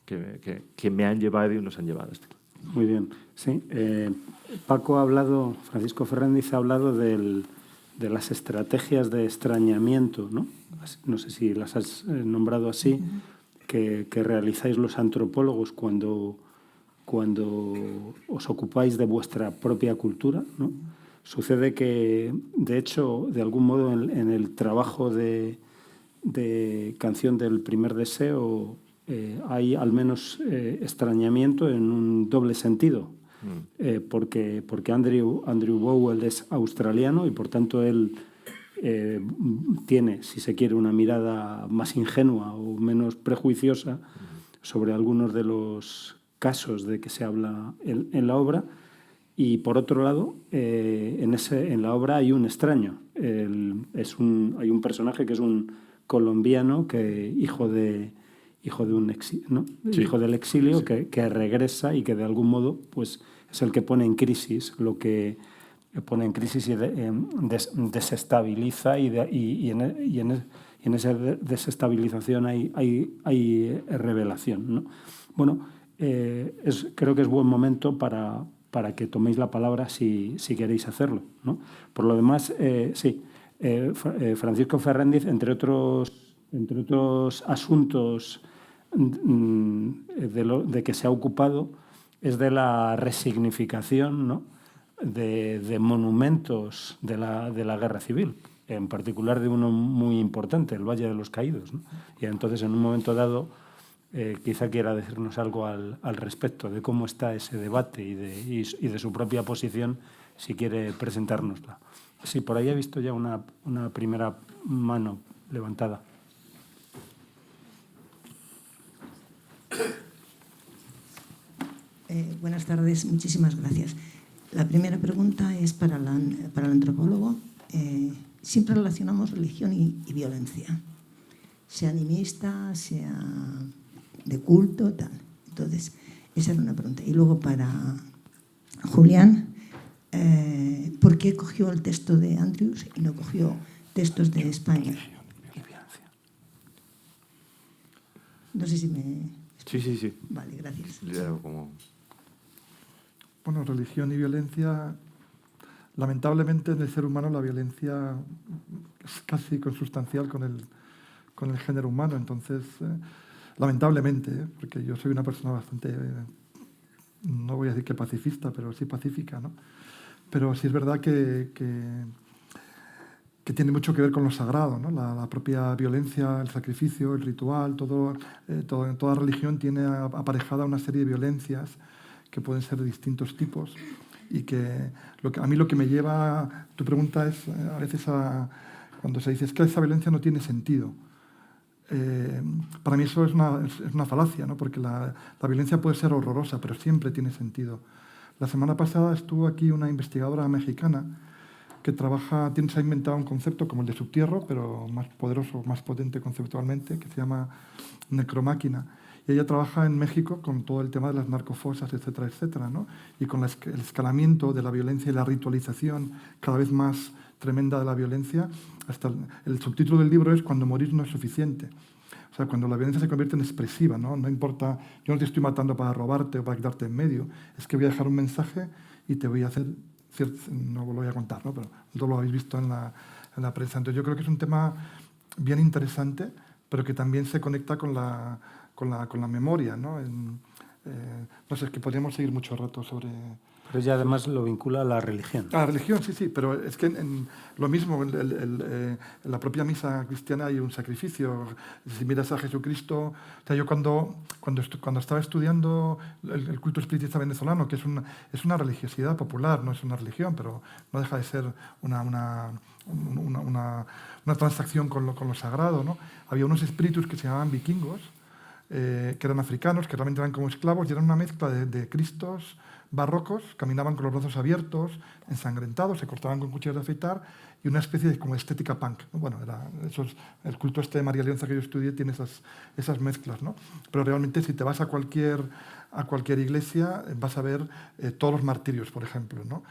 que me han llevado y nos han llevado hasta aquí. Muy bien, sí. Paco ha hablado, Francisco Fernández ha hablado de las estrategias de extrañamiento, ¿no? No sé si las has nombrado así. que realizáis los antropólogos cuando os ocupáis de vuestra propia cultura, ¿no? Sucede que, de hecho, de algún modo en el trabajo de Canción del primer deseo hay al menos extrañamiento en un doble sentido, porque Andrew Bowl es australiano y por tanto él tiene, si se quiere, una mirada más ingenua o menos prejuiciosa sobre algunos de los casos de que se habla en la obra. Y por otro lado, en la obra hay un extraño. Hay un personaje que es un colombiano hijo del exilio, que regresa y que de algún modo pues, es el que pone en crisis lo que pone en crisis y desestabiliza y en esa desestabilización hay revelación, ¿no? Bueno, creo que es buen momento para que toméis la palabra si queréis hacerlo, ¿no? Por lo demás, sí, Francisco Ferrándiz, entre otros asuntos de que se ha ocupado, es de la resignificación, ¿no?, de monumentos de la Guerra Civil, en particular de uno muy importante, el Valle de los Caídos, ¿no? Y entonces, en un momento dado, quizá quiera decirnos algo al respecto de cómo está ese debate y de su propia posición, si quiere presentárnosla. Sí, por ahí he visto ya una primera mano levantada. Buenas tardes, muchísimas gracias. La primera pregunta es para el antropólogo. Siempre relacionamos religión y violencia, sea animista, sea de culto, tal. Entonces, esa era una pregunta. Y luego para Julián, ¿por qué cogió el texto de Andrews y no cogió textos de España? No sé si me... Sí. Vale, gracias. Bueno, religión y violencia, lamentablemente en el ser humano la violencia es casi consustancial con el género humano. Entonces, lamentablemente, porque yo soy una persona bastante, no voy a decir que pacifista, pero sí pacífica, ¿no? Pero sí es verdad que tiene mucho que ver con lo sagrado, ¿no? La propia violencia, el sacrificio, el ritual, toda religión tiene aparejada una serie de violencias que pueden ser de distintos tipos y que a mí lo que me lleva, tu pregunta es a veces cuando se dice es que esa violencia no tiene sentido. Para mí eso es una falacia, ¿no? Porque la violencia puede ser horrorosa, pero siempre tiene sentido. La semana pasada estuvo aquí una investigadora mexicana que se ha inventado un concepto como el de subtierro, pero más poderoso, más potente conceptualmente, que se llama necromáquina. Y ella trabaja en México con todo el tema de las narcofosas, etcétera, etcétera, ¿no? Y con el escalamiento de la violencia y la ritualización cada vez más tremenda de la violencia. Hasta el subtítulo del libro es Cuando morir no es suficiente. O sea, cuando la violencia se convierte en expresiva, ¿no? No importa, yo no te estoy matando para robarte o para quitarte en medio, es que voy a dejar un mensaje y te voy a hacer, no lo voy a contar, ¿no? Pero todo lo habéis visto en la prensa. Entonces yo creo que es un tema bien interesante, pero que también se conecta con la memoria, ¿no? No sé, es que podríamos seguir mucho rato sobre... Pero ella además lo vincula a la religión. A la religión, sí, pero es que lo mismo, en la propia misa cristiana hay un sacrificio. Si miras a Jesucristo... O sea, yo cuando estaba estudiando el culto espiritista venezolano, que es una religiosidad popular, no es una religión, pero no deja de ser una transacción con lo sagrado, ¿no? Había unos espíritus que se llamaban vikingos, que eran africanos, que realmente eran como esclavos, y eran una mezcla de cristos barrocos, caminaban con los brazos abiertos, ensangrentados, se cortaban con cuchillas de afeitar, y una especie de como estética punk, ¿no? Bueno, el culto de María Leonza que yo estudié tiene esas mezclas, ¿no? Pero realmente si te vas a cualquier iglesia vas a ver todos los martirios, por ejemplo, ¿no?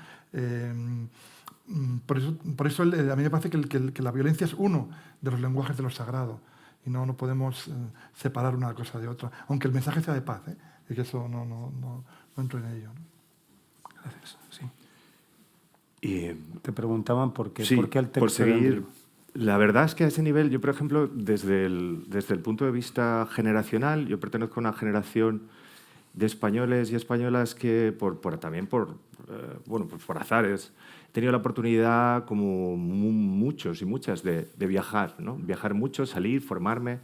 Por eso a mí me parece que la violencia es uno de los lenguajes de lo sagrado, y no podemos separar una cosa de otra, aunque el mensaje sea de paz, y que eso no entro en ello, ¿no? Gracias. Sí. Y te preguntaban por qué el texto por seguir, La verdad es que a ese nivel, yo, por ejemplo, desde el punto de vista generacional, yo pertenezco a una generación de españoles y españolas que, también por azares, he tenido la oportunidad, como muchos y muchas, de viajar, ¿no? Viajar mucho, salir, formarme.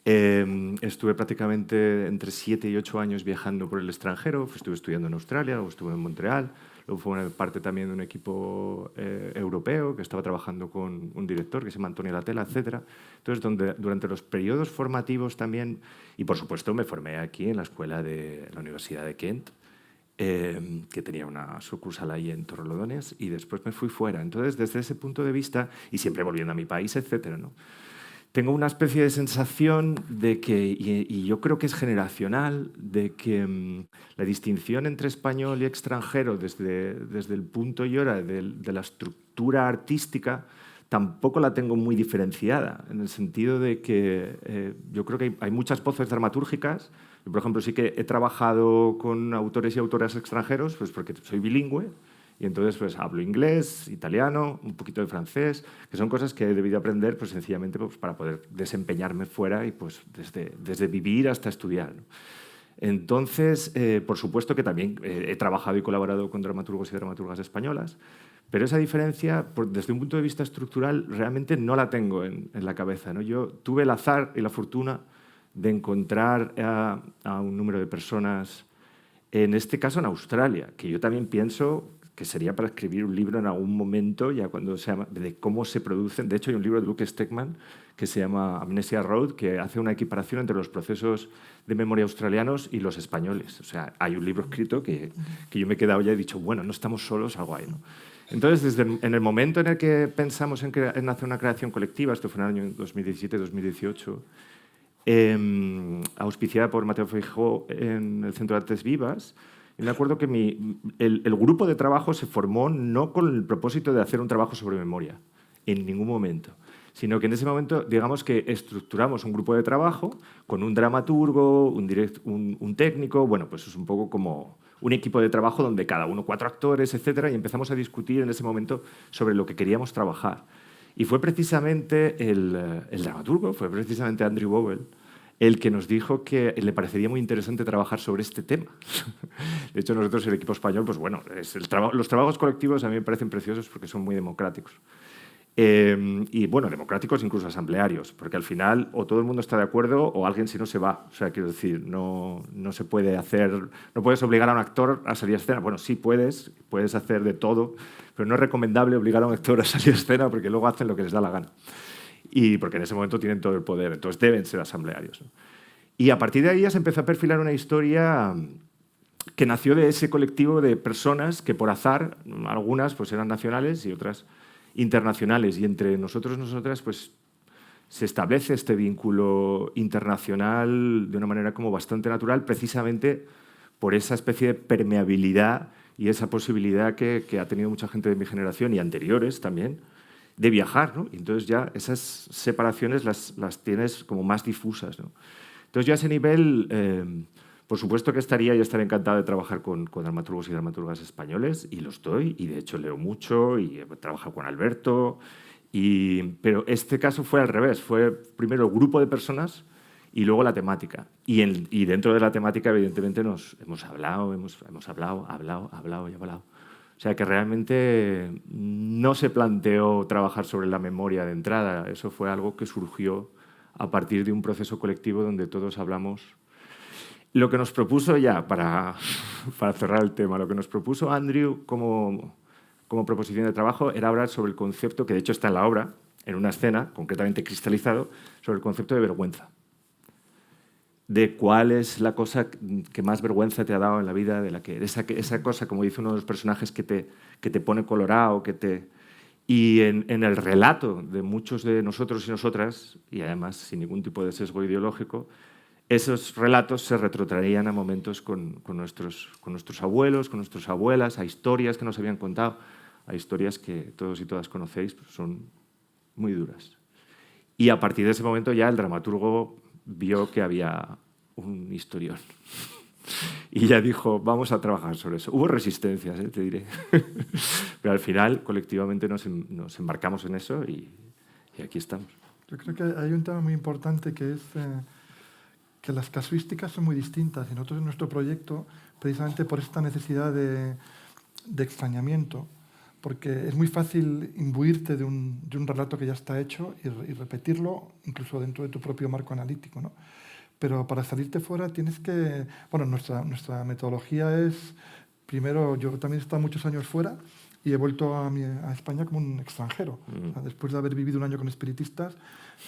Estuve prácticamente entre 7 y 8 años viajando por el extranjero. Estuve estudiando en Australia, o estuve en Montreal. Luego fue parte también de un equipo europeo que estaba trabajando con un director que se llama Antonio Latela, etc. Entonces, durante los periodos formativos también, y por supuesto me formé aquí en la escuela de la Universidad de Kent, que tenía una sucursal ahí en Torrelodones, y después me fui fuera. Entonces, desde ese punto de vista, y siempre volviendo a mi país, etc., ¿no? Tengo una especie de sensación de que, y yo creo que es generacional, de que la distinción entre español y extranjero desde el punto y hora de la estructura artística tampoco la tengo muy diferenciada, en el sentido de que yo creo que hay muchas voces dramatúrgicas. Yo, por ejemplo, sí que he trabajado con autores y autoras extranjeros, pues porque soy bilingüe, y entonces pues hablo inglés, italiano, un poquito de francés, que son cosas que he debido aprender pues sencillamente pues, para poder desempeñarme fuera y pues desde vivir hasta estudiar, ¿no? Entonces, por supuesto que también he trabajado y colaborado con dramaturgos y dramaturgas españolas, pero esa diferencia, desde un punto de vista estructural, realmente no la tengo en la cabeza, ¿no? Yo tuve el azar y la fortuna de encontrar a un número de personas, en este caso en Australia, que yo también pienso que sería para escribir un libro en algún momento, ya cuando se llama, de cómo se producen. De hecho, hay un libro de Luke Steckman que se llama Amnesia Road, que hace una equiparación entre los procesos de memoria australianos y los españoles. O sea, hay un libro escrito que yo me he quedado ya y he dicho, bueno, no estamos solos, algo hay, ¿no? Entonces, en el momento en el que pensamos en hacer una creación colectiva, esto fue en el año 2017-2018, auspiciada por Mateo Feijóo en el Centro de Artes Vivas, y me acuerdo que el grupo de trabajo se formó no con el propósito de hacer un trabajo sobre memoria, en ningún momento, sino que en ese momento, digamos que estructuramos un grupo de trabajo con un dramaturgo, un técnico, bueno, pues es un poco como un equipo de trabajo donde cada uno 4 actores, etcétera, y empezamos a discutir en ese momento sobre lo que queríamos trabajar. Y fue precisamente el dramaturgo, fue precisamente Andrew Bowell, el que nos dijo que le parecería muy interesante trabajar sobre este tema. De hecho, nosotros, el equipo español, pues bueno, los trabajos colectivos a mí me parecen preciosos porque son muy democráticos. Y bueno, democráticos incluso asamblearios, porque al final o todo el mundo está de acuerdo o alguien si no se va. O sea, quiero decir, no se puede hacer, no puedes obligar a un actor a salir a escena. Bueno, sí puedes hacer de todo, pero no es recomendable obligar a un actor a salir a escena porque luego hacen lo que les da la gana. Y porque en ese momento tienen todo el poder, entonces deben ser asamblearios, ¿no? Y a partir de ahí ya se empezó a perfilar una historia que nació de ese colectivo de personas que por azar, algunas pues eran nacionales y otras internacionales, y entre nosotros y nosotras pues se establece este vínculo internacional de una manera como bastante natural, precisamente por esa especie de permeabilidad y esa posibilidad que ha tenido mucha gente de mi generación y anteriores también, de viajar, ¿no? Y entonces ya esas separaciones las tienes como más difusas, ¿no? Entonces yo a ese nivel, por supuesto que estaría encantado de trabajar con dramaturgos y dramaturgas españoles, y lo estoy, y de hecho leo mucho, y he trabajado con Alberto, pero este caso fue al revés, fue primero el grupo de personas y luego la temática. Y dentro de la temática, evidentemente, hemos hablado. O sea, que realmente no se planteó trabajar sobre la memoria de entrada. Eso fue algo que surgió a partir de un proceso colectivo donde todos hablamos. Lo que nos propuso ya, para cerrar el tema, lo que nos propuso Andrew como proposición de trabajo era hablar sobre el concepto, que de hecho está en la obra, en una escena concretamente cristalizado, sobre el concepto de vergüenza. De cuál es la cosa que más vergüenza te ha dado en la vida, esa cosa, como dice uno de los personajes, que te pone colorado, y en el relato de muchos de nosotros y nosotras, y además sin ningún tipo de sesgo ideológico, esos relatos se retrotraían a momentos con nuestros abuelos, con nuestras abuelas, a historias que nos habían contado, a historias que todos y todas conocéis, pero son muy duras. Y a partir de ese momento ya el dramaturgo vio que había un historión y ya dijo, vamos a trabajar sobre eso. Hubo resistencias, te diré, pero al final colectivamente nos embarcamos en eso y y aquí estamos. Yo creo que hay un tema muy importante que es que las casuísticas son muy distintas y nosotros en nuestro proyecto, precisamente por esta necesidad de extrañamiento, porque es muy fácil imbuirte de un relato que ya está hecho y repetirlo incluso dentro de tu propio marco analítico, ¿no? Pero para salirte fuera tienes que... Bueno, nuestra metodología es... Primero, yo también he estado muchos años fuera y he vuelto a España como un extranjero. O sea, después de haber vivido un año con espiritistas,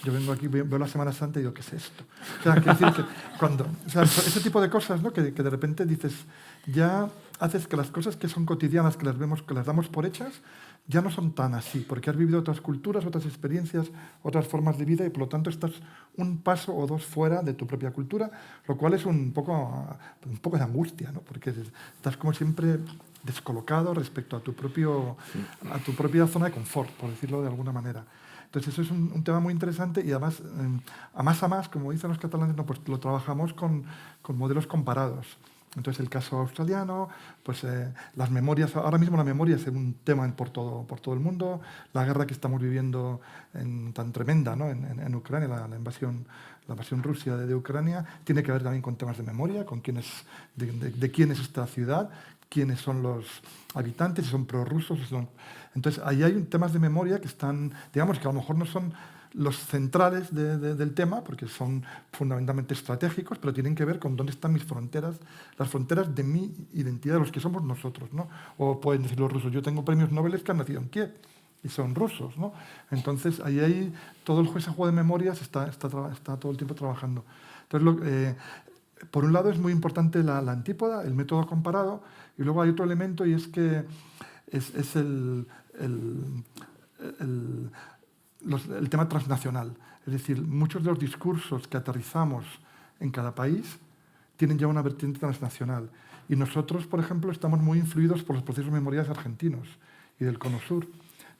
yo vengo aquí, veo la Semana Santa y digo, ¿qué es esto? O sea, quiero decir que cuando... O sea, ese tipo de cosas, ¿no? que de repente dices, ya haces que las cosas que son cotidianas, que las vemos, que las damos por hechas, ya no son tan así, porque has vivido otras culturas, otras experiencias, otras formas de vida y por lo tanto estás un paso o dos fuera de tu propia cultura, lo cual es un poco de angustia, ¿no? Porque estás como siempre descolocado respecto a tu propia zona de confort, por decirlo de alguna manera. Entonces eso es un tema muy interesante y además, a más, como dicen los catalanes, no, pues lo trabajamos con modelos comparados. Entonces el caso australiano, pues las memorias, ahora mismo la memoria es un tema por todo el mundo, la guerra que estamos viviendo tan tremenda, ¿no? en Ucrania, la invasión rusa de Ucrania, tiene que ver también con temas de memoria, con de quién es esta ciudad, quiénes son los habitantes, si son prorrusos. Entonces ahí hay temas de memoria que están, digamos que a lo mejor no son los centrales del tema, porque son fundamentalmente estratégicos, pero tienen que ver con dónde están mis fronteras, las fronteras de mi identidad, de los que somos nosotros, ¿no? O pueden decir los rusos, yo tengo premios Nobel que han nacido en Kiev, y son rusos, ¿no? Entonces, ahí todo ese juego de memorias está todo el tiempo trabajando. Entonces, por un lado es muy importante la antípoda, el método comparado, y luego hay otro elemento y es que es el tema transnacional. Es decir, muchos de los discursos que aterrizamos en cada país tienen ya una vertiente transnacional. Y nosotros, por ejemplo, estamos muy influidos por los procesos memoriales argentinos y del Cono Sur.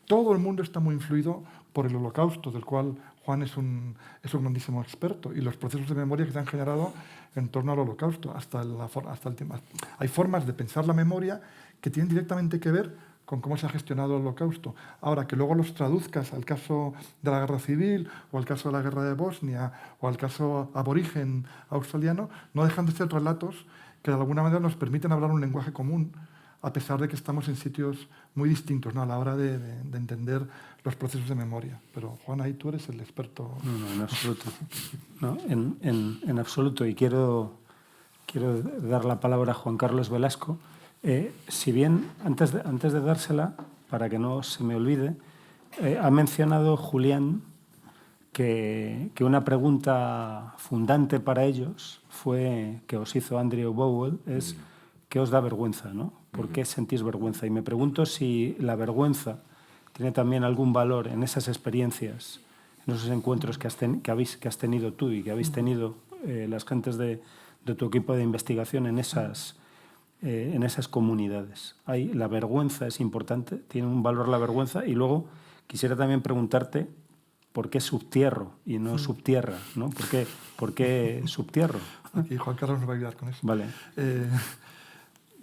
Todo el mundo está muy influido por el Holocausto, del cual Juan es un grandísimo experto, y los procesos de memoria que se han generado en torno al Holocausto, hasta el tema. Hay formas de pensar la memoria que tienen directamente que ver con cómo se ha gestionado el Holocausto. Ahora, que luego los traduzcas al caso de la Guerra Civil, o al caso de la Guerra de Bosnia, o al caso aborigen australiano, no dejan de ser relatos que de alguna manera nos permiten hablar un lenguaje común, a pesar de que estamos en sitios muy distintos, ¿no? A la hora de entender los procesos de memoria. Pero, Juan, ahí tú eres el experto. No, en absoluto. No, en absoluto. Y quiero dar la palabra a Juan Carlos Velasco. Si bien, antes de dársela, para que no se me olvide, ha mencionado Julián que una pregunta fundante para ellos fue, que os hizo Andrew Bowell, es ¿qué os da vergüenza, ¿no? ¿Por qué sentís vergüenza? Y me pregunto si la vergüenza tiene también algún valor en esas experiencias, en esos encuentros que has tenido tú y que habéis tenido las gentes de tu equipo de investigación en esas comunidades. La vergüenza es importante, tiene un valor la vergüenza, y luego quisiera también preguntarte por qué subtierro y no subtierra, ¿no? ¿Por qué subtierro? Aquí Juan Carlos nos va a ayudar con eso. Vale.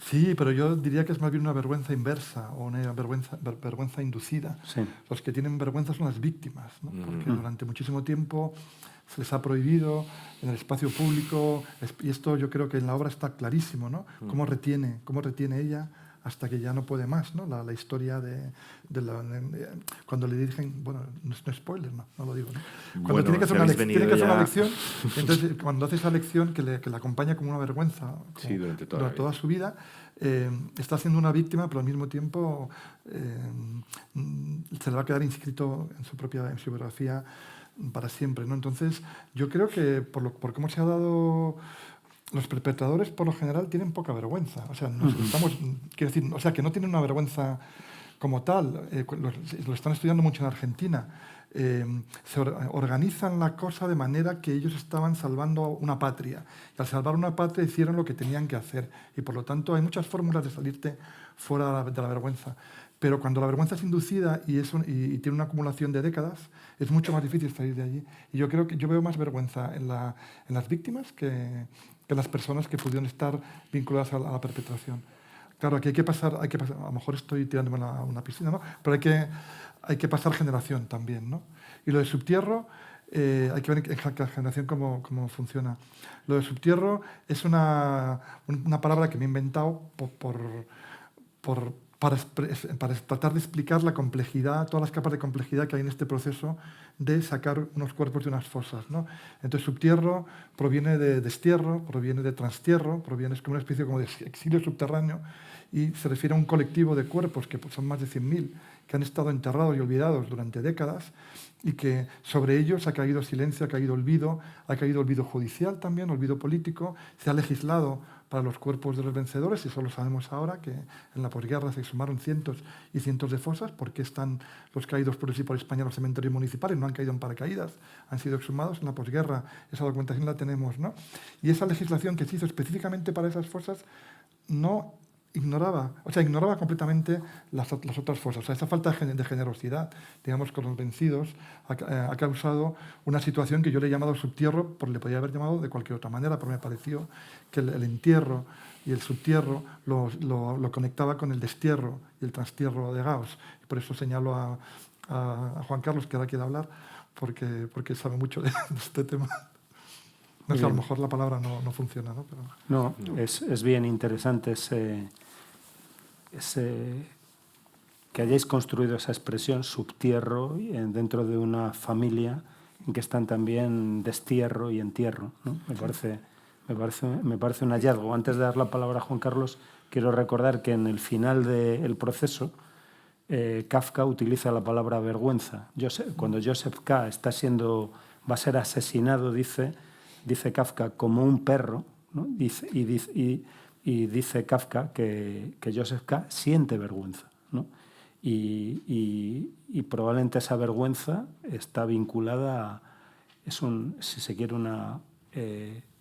Sí, pero yo diría que es más bien una vergüenza inversa o una vergüenza inducida. Sí. Los que tienen vergüenza son las víctimas, ¿no? Porque durante muchísimo tiempo se les ha prohibido en el espacio público, y esto yo creo que en la obra está clarísimo, ¿no? Cómo retiene ella hasta que ya no puede más, ¿no? La historia cuando le dirigen, bueno, no es spoiler, no lo digo, ¿no? Cuando bueno, tiene que hacer una lección, ya... entonces cuando hace esa lección que la acompaña como una vergüenza sí, durante toda su vida, está siendo una víctima, pero al mismo tiempo se le va a quedar inscrito en su biografía para siempre, ¿no? Entonces, yo creo que por cómo se ha dado, los perpetradores por lo general tienen poca vergüenza. O sea, quiero decir, o sea, que no tienen una vergüenza como tal. Lo están estudiando mucho en Argentina. Se organizan la cosa de manera que ellos estaban salvando una patria. Y al salvar una patria hicieron lo que tenían que hacer. Y por lo tanto hay muchas fórmulas de salirte fuera de la vergüenza. Pero cuando la vergüenza es inducida y tiene una acumulación de décadas, es mucho más difícil salir de allí. Y yo creo que yo veo más vergüenza en las víctimas que en las personas que pudieron estar vinculadas a la perpetración. Claro, aquí hay que pasar, a lo mejor estoy tirándome a una piscina, ¿no? Pero hay que pasar generación también, ¿no? Y lo de subtierro, hay que ver en cada generación cómo funciona. Lo de subtierro es una palabra que me he inventado para tratar de explicar la complejidad, todas las capas de complejidad que hay en este proceso de sacar unos cuerpos de unas fosas, ¿no? Entonces, subtierro proviene de destierro, proviene de transtierro, es como una especie como de exilio subterráneo, y se refiere a un colectivo de cuerpos, que son más de 100.000, que han estado enterrados y olvidados durante décadas, y que sobre ellos ha caído silencio, ha caído olvido judicial también, olvido político, se ha legislado para los cuerpos de los vencedores, y eso lo sabemos ahora, que en la posguerra se exhumaron cientos y cientos de fosas, porque están los caídos por el y por España en los cementerios municipales, no han caído en paracaídas, han sido exhumados en la posguerra, esa documentación la tenemos, ¿no? Y esa legislación que se hizo específicamente para esas fosas no ignoraba completamente las otras fosas. O sea, esa falta de generosidad, digamos, con los vencidos ha causado una situación que yo le he llamado subtierro, porque le podría haber llamado de cualquier otra manera, pero me pareció que el entierro y el subtierro lo conectaba con el destierro y el transtierro de Gauss. Y por eso señalo a Juan Carlos, que ahora quiere hablar, porque sabe mucho de este tema. No sé, a lo mejor la palabra no funciona, ¿no? Pero... No, es bien interesante que hayáis construido esa expresión subtierro dentro de una familia en que están también destierro y entierro, ¿no? Me parece un hallazgo. Antes de dar la palabra a Juan Carlos, quiero recordar que en el final del proceso Kafka utiliza la palabra vergüenza. Cuando Joseph K. va a ser asesinado, dice Kafka, como un perro, ¿no? Y dice Kafka que Joseph K. siente vergüenza, ¿no? Y probablemente esa vergüenza está vinculada si se quiere,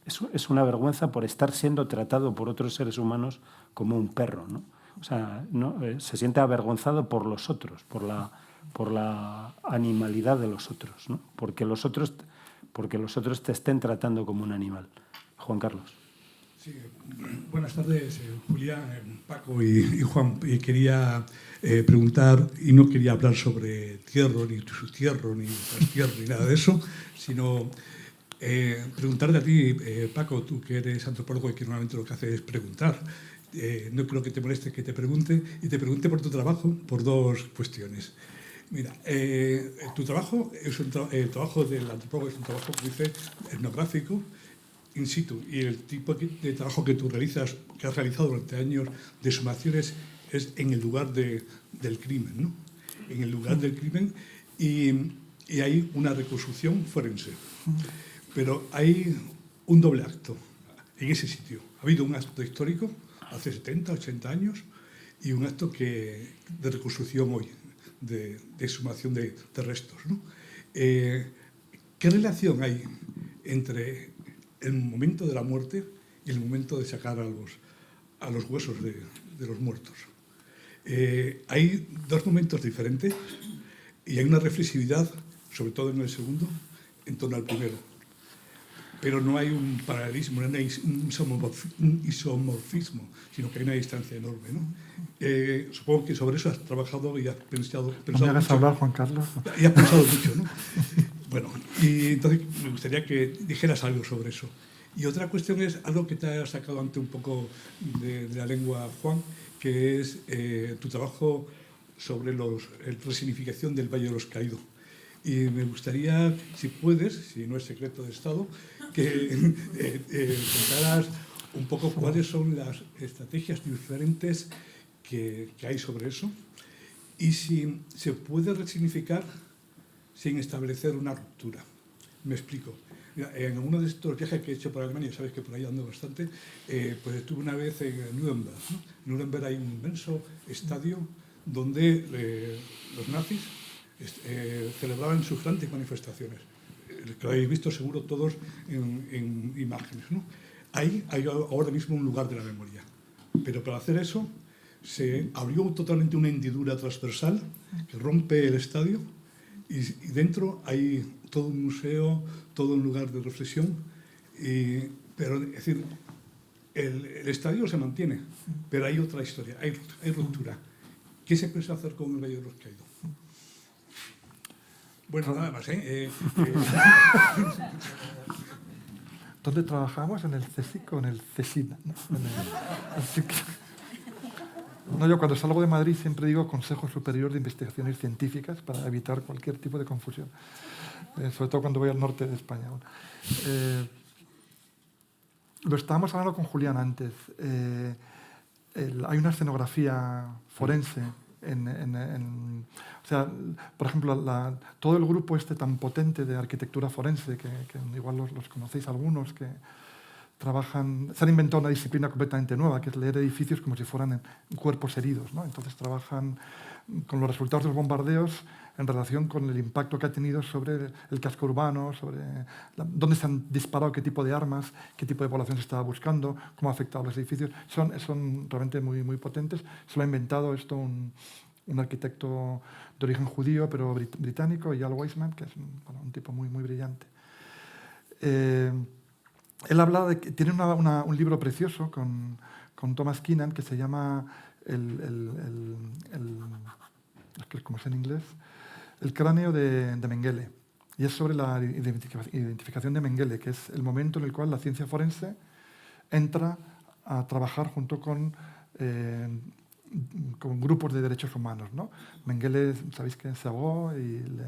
es una vergüenza por estar siendo tratado por otros seres humanos como un perro, ¿no? O sea, se siente avergonzado por los otros, por la animalidad de los otros, ¿no? Porque los otros te estén tratando como un animal. Juan Carlos. Sí, buenas tardes, Julián, Paco y Juan. Quería preguntar, y no quería hablar sobre tierro, ni subtierro, ni trastierro, ni nada de eso, sino preguntarte a ti, Paco, tú que eres antropólogo y que normalmente lo que haces es preguntar. No creo que te moleste que te pregunte, y te pregunte por tu trabajo, por dos cuestiones. Mira, tu trabajo, el trabajo del antropólogo es un trabajo, como dice, etnográfico, in situ, y el tipo de trabajo que tú realizas, que has realizado durante años de exhumaciones, es en el lugar del crimen, ¿no? En el lugar del crimen, y hay una reconstrucción forense. Pero hay un doble acto en ese sitio. Ha habido un acto histórico hace 70, 80 años y un acto de reconstrucción hoy, de exhumación de restos, ¿no? ¿Qué relación hay entre el momento de la muerte y el momento de sacar a los huesos de los muertos? Hay dos momentos diferentes y hay una reflexividad, sobre todo en el segundo, en torno al primero. Pero no hay un paralelismo, no hay un isomorfismo, sino que hay una distancia enorme, ¿no? Supongo que sobre eso has trabajado y has pensado no me hagas mucho. Hablar, Juan Carlos. Y has pensado mucho, ¿no? Bueno, y entonces me gustaría que dijeras algo sobre eso. Y otra cuestión es algo que te ha sacado antes un poco de la lengua, Juan, que es tu trabajo sobre la resignificación del Valle de los Caídos. Y me gustaría, si puedes, si no es secreto de Estado, que contaras un poco cuáles son las estrategias diferentes que hay sobre eso y si se puede resignificar sin establecer una ruptura. Me explico. Mira, en uno de estos viajes que he hecho por Alemania, sabes que por ahí ando bastante, pues estuve una vez en Nuremberg, ¿no? En Nuremberg hay un inmenso estadio donde los nazis celebraban sus grandes manifestaciones, que lo habéis visto seguro todos en imágenes, ¿no? Hay ahora mismo un lugar de la memoria, pero para hacer eso se abrió totalmente una hendidura transversal que rompe el estadio y dentro hay todo un museo, todo un lugar de reflexión, pero es decir, el estadio se mantiene, pero hay otra historia, hay ruptura. ¿Qué se piensa hacer con el Valle de los Caídos? Bueno, nada más, ¿Dónde trabajamos? En el CSIC o en el CSIC, ¿no? No, yo cuando salgo de Madrid siempre digo Consejo Superior de Investigaciones Científicas para evitar cualquier tipo de confusión, sobre todo cuando voy al norte de España. Bueno, lo estábamos hablando con Julián antes. Hay una escenografía forense. O sea, por ejemplo, todo el grupo tan potente de arquitectura forense, que igual los conocéis algunos, que trabajan, se han inventado una disciplina completamente nueva, que es leer edificios como si fueran cuerpos heridos, ¿no? Entonces trabajan con los resultados de los bombardeos en relación con el impacto que ha tenido sobre el casco urbano, sobre dónde se han disparado, qué tipo de armas, qué tipo de población se estaba buscando, cómo ha afectado a los edificios. Son realmente muy, muy potentes. Se lo ha inventado esto un arquitecto de origen judío, pero británico, Eyal Weizman, que es un tipo muy, muy brillante. Él habla de que tiene un libro precioso con Thomas Keenan que se llama ¿cómo es en inglés? El cráneo de Mengele. Y es sobre la identificación de Mengele, que es el momento en el cual la ciencia forense entra a trabajar junto con grupos de derechos humanos, ¿no? Mengele, sabéis que se ahogó y le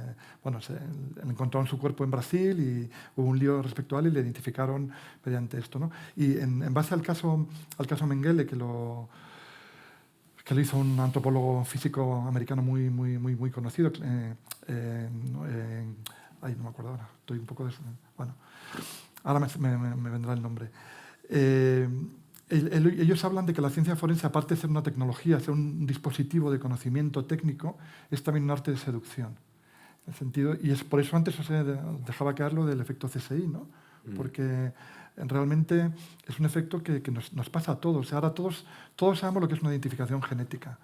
encontraron su cuerpo en Brasil y hubo un lío respecto a él y le identificaron mediante esto, ¿no? Y en base al caso Mengele, que lo hizo un antropólogo físico americano muy, muy, muy, muy conocido, no me acuerdo ahora, estoy un poco bueno, ahora me vendrá el nombre. Ellos hablan de que la ciencia forense, aparte de ser una tecnología, ser un dispositivo de conocimiento técnico, es también un arte de seducción. En el sentido, y es por eso antes os dejaba caer lo del efecto CSI, ¿no? Porque realmente es un efecto que nos pasa a todos. O sea, ahora todos sabemos lo que es una identificación genética.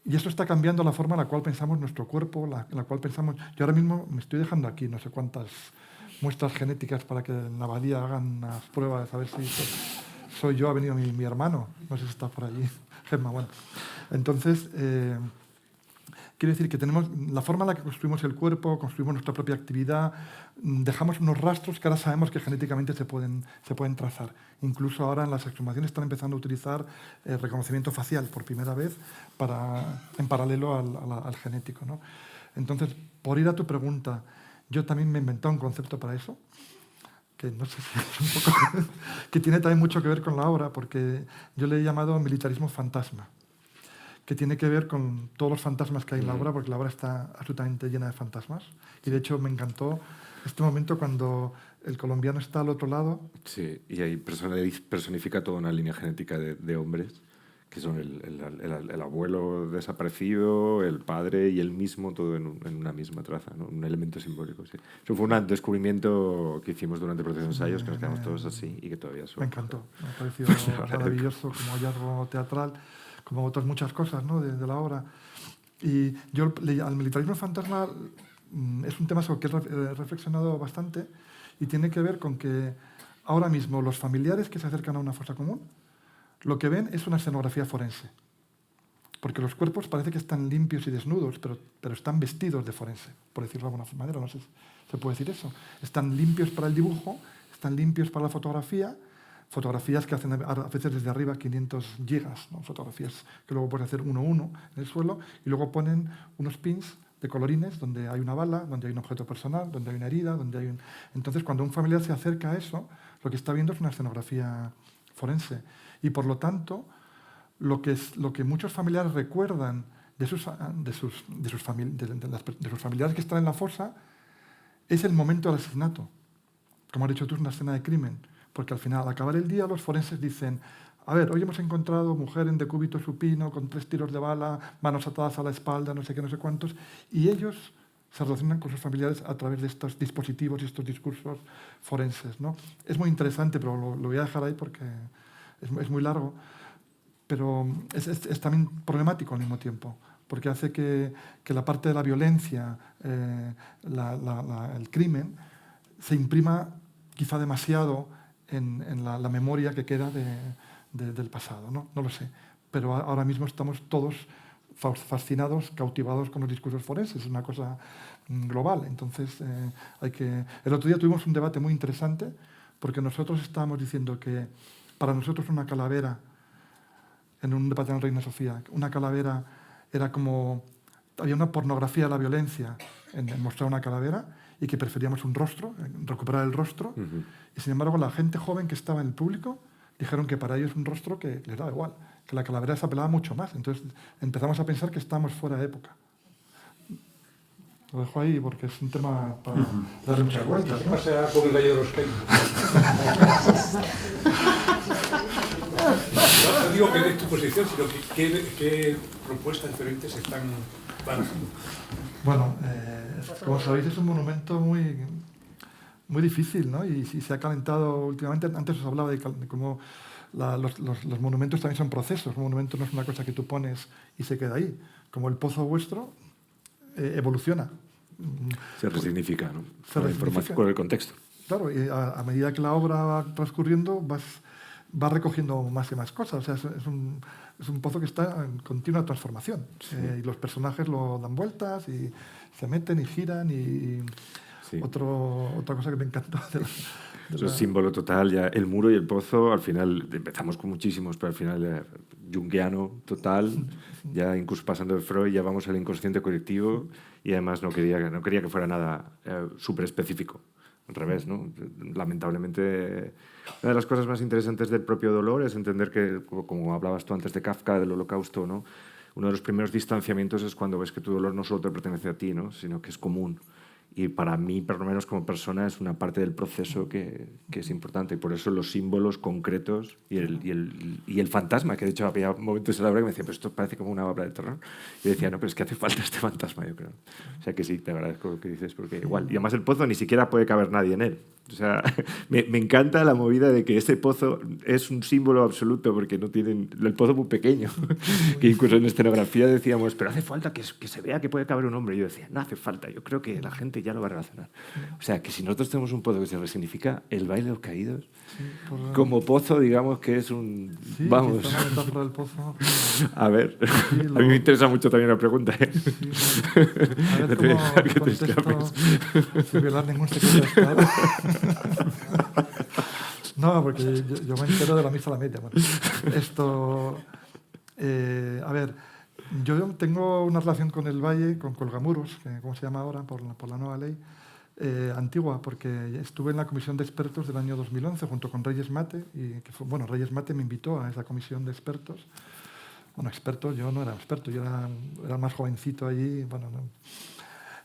Y eso está cambiando la forma en la cual pensamos nuestro cuerpo, en la cual pensamos... Yo ahora mismo me estoy dejando aquí no sé cuántas muestras genéticas para que en la abadía hagan unas pruebas a ver si soy yo, ha venido mi hermano, no sé si está por allí, Gemma, bueno. Entonces, quiero decir que tenemos la forma en la que construimos el cuerpo, construimos nuestra propia actividad, dejamos unos rastros que ahora sabemos que genéticamente se pueden trazar. Incluso ahora en las exhumaciones están empezando a utilizar reconocimiento facial por primera vez en paralelo al genético, ¿no? Entonces, por ir a tu pregunta, yo también me he inventado un concepto para eso, que no sé si es un poco... que tiene también mucho que ver con la obra, porque yo le he llamado militarismo fantasma, que tiene que ver con todos los fantasmas que hay en la obra, porque la obra está absolutamente llena de fantasmas. Y de hecho me encantó este momento cuando el colombiano está al otro lado. Sí, y ahí personifica toda una línea genética de hombres, que son el abuelo desaparecido, el padre y él mismo, todo en una misma traza, ¿no? Un elemento simbólico, sí. Eso fue un descubrimiento que hicimos durante el proceso de ensayos, que nos quedamos todos así y que todavía son. Me encantó, me ha parecido maravilloso como hallazgo teatral, como otras muchas cosas, ¿no? de la obra. Y yo al militarismo fantasma es un tema sobre el que he reflexionado bastante y tiene que ver con que ahora mismo los familiares que se acercan a una fosa común lo que ven es una escenografía forense. Porque los cuerpos parece que están limpios y desnudos, pero están vestidos de forense, por decirlo de alguna manera, no sé si se puede decir eso. Están limpios para el dibujo, están limpios para la fotografía, fotografías que hacen a veces desde arriba 500 gigas, ¿no? Fotografías que luego puedes hacer 1:1 en el suelo, y luego ponen unos pins de colorines donde hay una bala, donde hay un objeto personal, donde hay una herida, donde hay un... Entonces, cuando un familiar se acerca a eso, lo que está viendo es una escenografía forense. Y por lo tanto, lo que muchos familiares recuerdan de sus familiares que están en la fosa es el momento del asesinato. Como has dicho tú, es una escena de crimen. Porque al final, al acabar el día, los forenses dicen: a ver, hoy hemos encontrado mujer en decúbito supino, con 3 tiros de bala, manos atadas a la espalda, no sé qué, no sé cuántos. Y ellos se relacionan con sus familiares a través de estos dispositivos y estos discursos forenses, ¿no? Es muy interesante, pero lo voy a dejar ahí porque es muy largo. Pero es también problemático al mismo tiempo, porque hace que la parte de la violencia, el crimen, se imprima quizá demasiado en la memoria que queda del pasado, ¿no? No lo sé. Pero ahora mismo estamos todos fascinados, cautivados con los discursos forenses. Es una cosa global. Entonces, El otro día tuvimos un debate muy interesante porque nosotros estábamos diciendo que para nosotros una calavera, en un debate en la Reina Sofía, una calavera era como... Había una pornografía de la violencia en mostrar una calavera y que preferíamos un rostro, recuperar el rostro. Y sin embargo, la gente joven que estaba en el público dijeron que para ellos un rostro que les daba igual, que la calavera se apelaba mucho más. Entonces empezamos a pensar que estábamos fuera de época. Lo dejo ahí porque es un tema para darle muchas vueltas. ¿Qué pasa con el Valle de los Caídos? No digo que des tu posición, sino qué propuestas diferentes están barajando. Bueno, como sabéis, es un monumento muy, muy difícil, ¿no? Y se ha calentado últimamente. Antes os hablaba de cómo los monumentos también son procesos. Un monumento no es una cosa que tú pones y se queda ahí. Como el pozo vuestro evoluciona. Se resignifica, ¿no? Se resignifica. Con el contexto. Claro, y a medida que la obra va transcurriendo, vas recogiendo más y más cosas. O sea, es un pozo que está en continua transformación. Sí. Y los personajes lo dan vueltas y se meten y giran. Y sí. Otra cosa que me encantó es un símbolo total. Ya el muro y el pozo, al final, empezamos con muchísimos, pero al final junguiano total, ya incluso pasando de Freud, ya vamos al inconsciente colectivo y además no quería que fuera nada súper específico. Al revés, ¿no? Lamentablemente, una de las cosas más interesantes del propio dolor es entender que, como hablabas tú antes de Kafka, del Holocausto, ¿no? Uno de los primeros distanciamientos es cuando ves que tu dolor no solo te pertenece a ti, ¿no? Sino que es común. Y para mí, por lo menos como persona, es una parte del proceso que es importante. Y por eso los símbolos concretos y el fantasma, que de hecho había momentos en la obra que me decían, pero esto parece como una obra de terror. Y decía, no, pero es que hace falta este fantasma, yo creo. O sea que sí, te agradezco lo que dices, porque igual. Y además el pozo ni siquiera puede caber nadie en él. O sea, me encanta la movida de que este pozo es un símbolo absoluto, porque no tienen el pozo muy pequeño. Que incluso en escenografía decíamos, pero hace falta que se vea que puede caber un hombre. Y yo decía, no hace falta, yo creo que la gente ya lo va a relacionar. O sea, que si nosotros tenemos un pozo que se resignifica el baile de los caídos, como pozo, digamos que es un... Sí, vamos. Sí, metáfora del pozo. A ver, sí, a mí me interesa mucho también la pregunta. Sí. A ver cómo contesto sin violar ningún secreto de Estado. No, porque yo me entero de la misa a la media. Bueno, a ver, yo tengo una relación con el Valle, con Colgamuros, que como se llama ahora por la nueva ley, antigua, porque estuve en la comisión de expertos del año 2011 junto con Reyes Mate, y Reyes Mate me invitó a esa comisión de expertos. Bueno, expertos, yo no era experto, yo era más jovencito allí, bueno, no.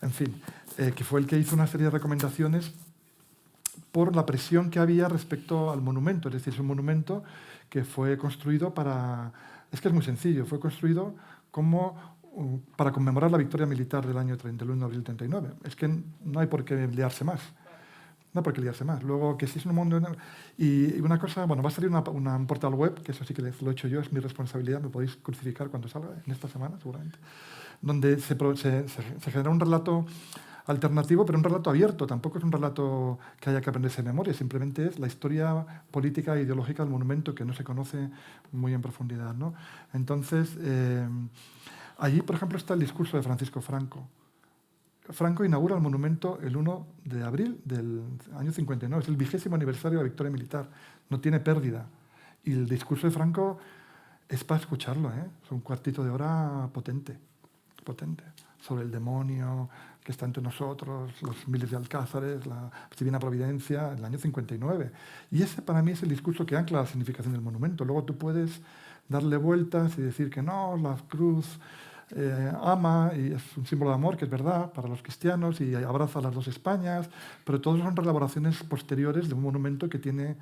En fin, que fue el que hizo una serie de recomendaciones por la presión que había respecto al monumento. Es decir, es un monumento que fue construido para... Es que es muy sencillo, fue construido para conmemorar la victoria militar del año 31 de abril 39. Es que no hay por qué liarse más. No hay por qué liarse más. Luego, que si es un mundo... Y una cosa, bueno, va a salir un portal web, que eso sí que lo he hecho yo, es mi responsabilidad, me podéis crucificar cuando salga, en esta semana seguramente, donde se genera un relato alternativo, pero un relato abierto. Tampoco es un relato que haya que aprenderse de memoria, simplemente es la historia política e ideológica del monumento que no se conoce muy en profundidad, ¿no? Entonces, allí, por ejemplo, está el discurso de Francisco Franco. Franco inaugura el monumento el 1 de abril del año 59, es el 20º aniversario de la victoria militar, no tiene pérdida. Y el discurso de Franco es para escucharlo, ¿eh? Es un cuartito de hora potente, sobre el demonio que está entre nosotros, los miles de alcázares, la divina providencia, en el año 59. Y ese para mí es el discurso que ancla la significación del monumento. Luego tú puedes darle vueltas y decir que no, la cruz ama, y es un símbolo de amor, que es verdad, para los cristianos, y abraza las dos Españas, pero todos son reelaboraciones posteriores de un monumento que tiene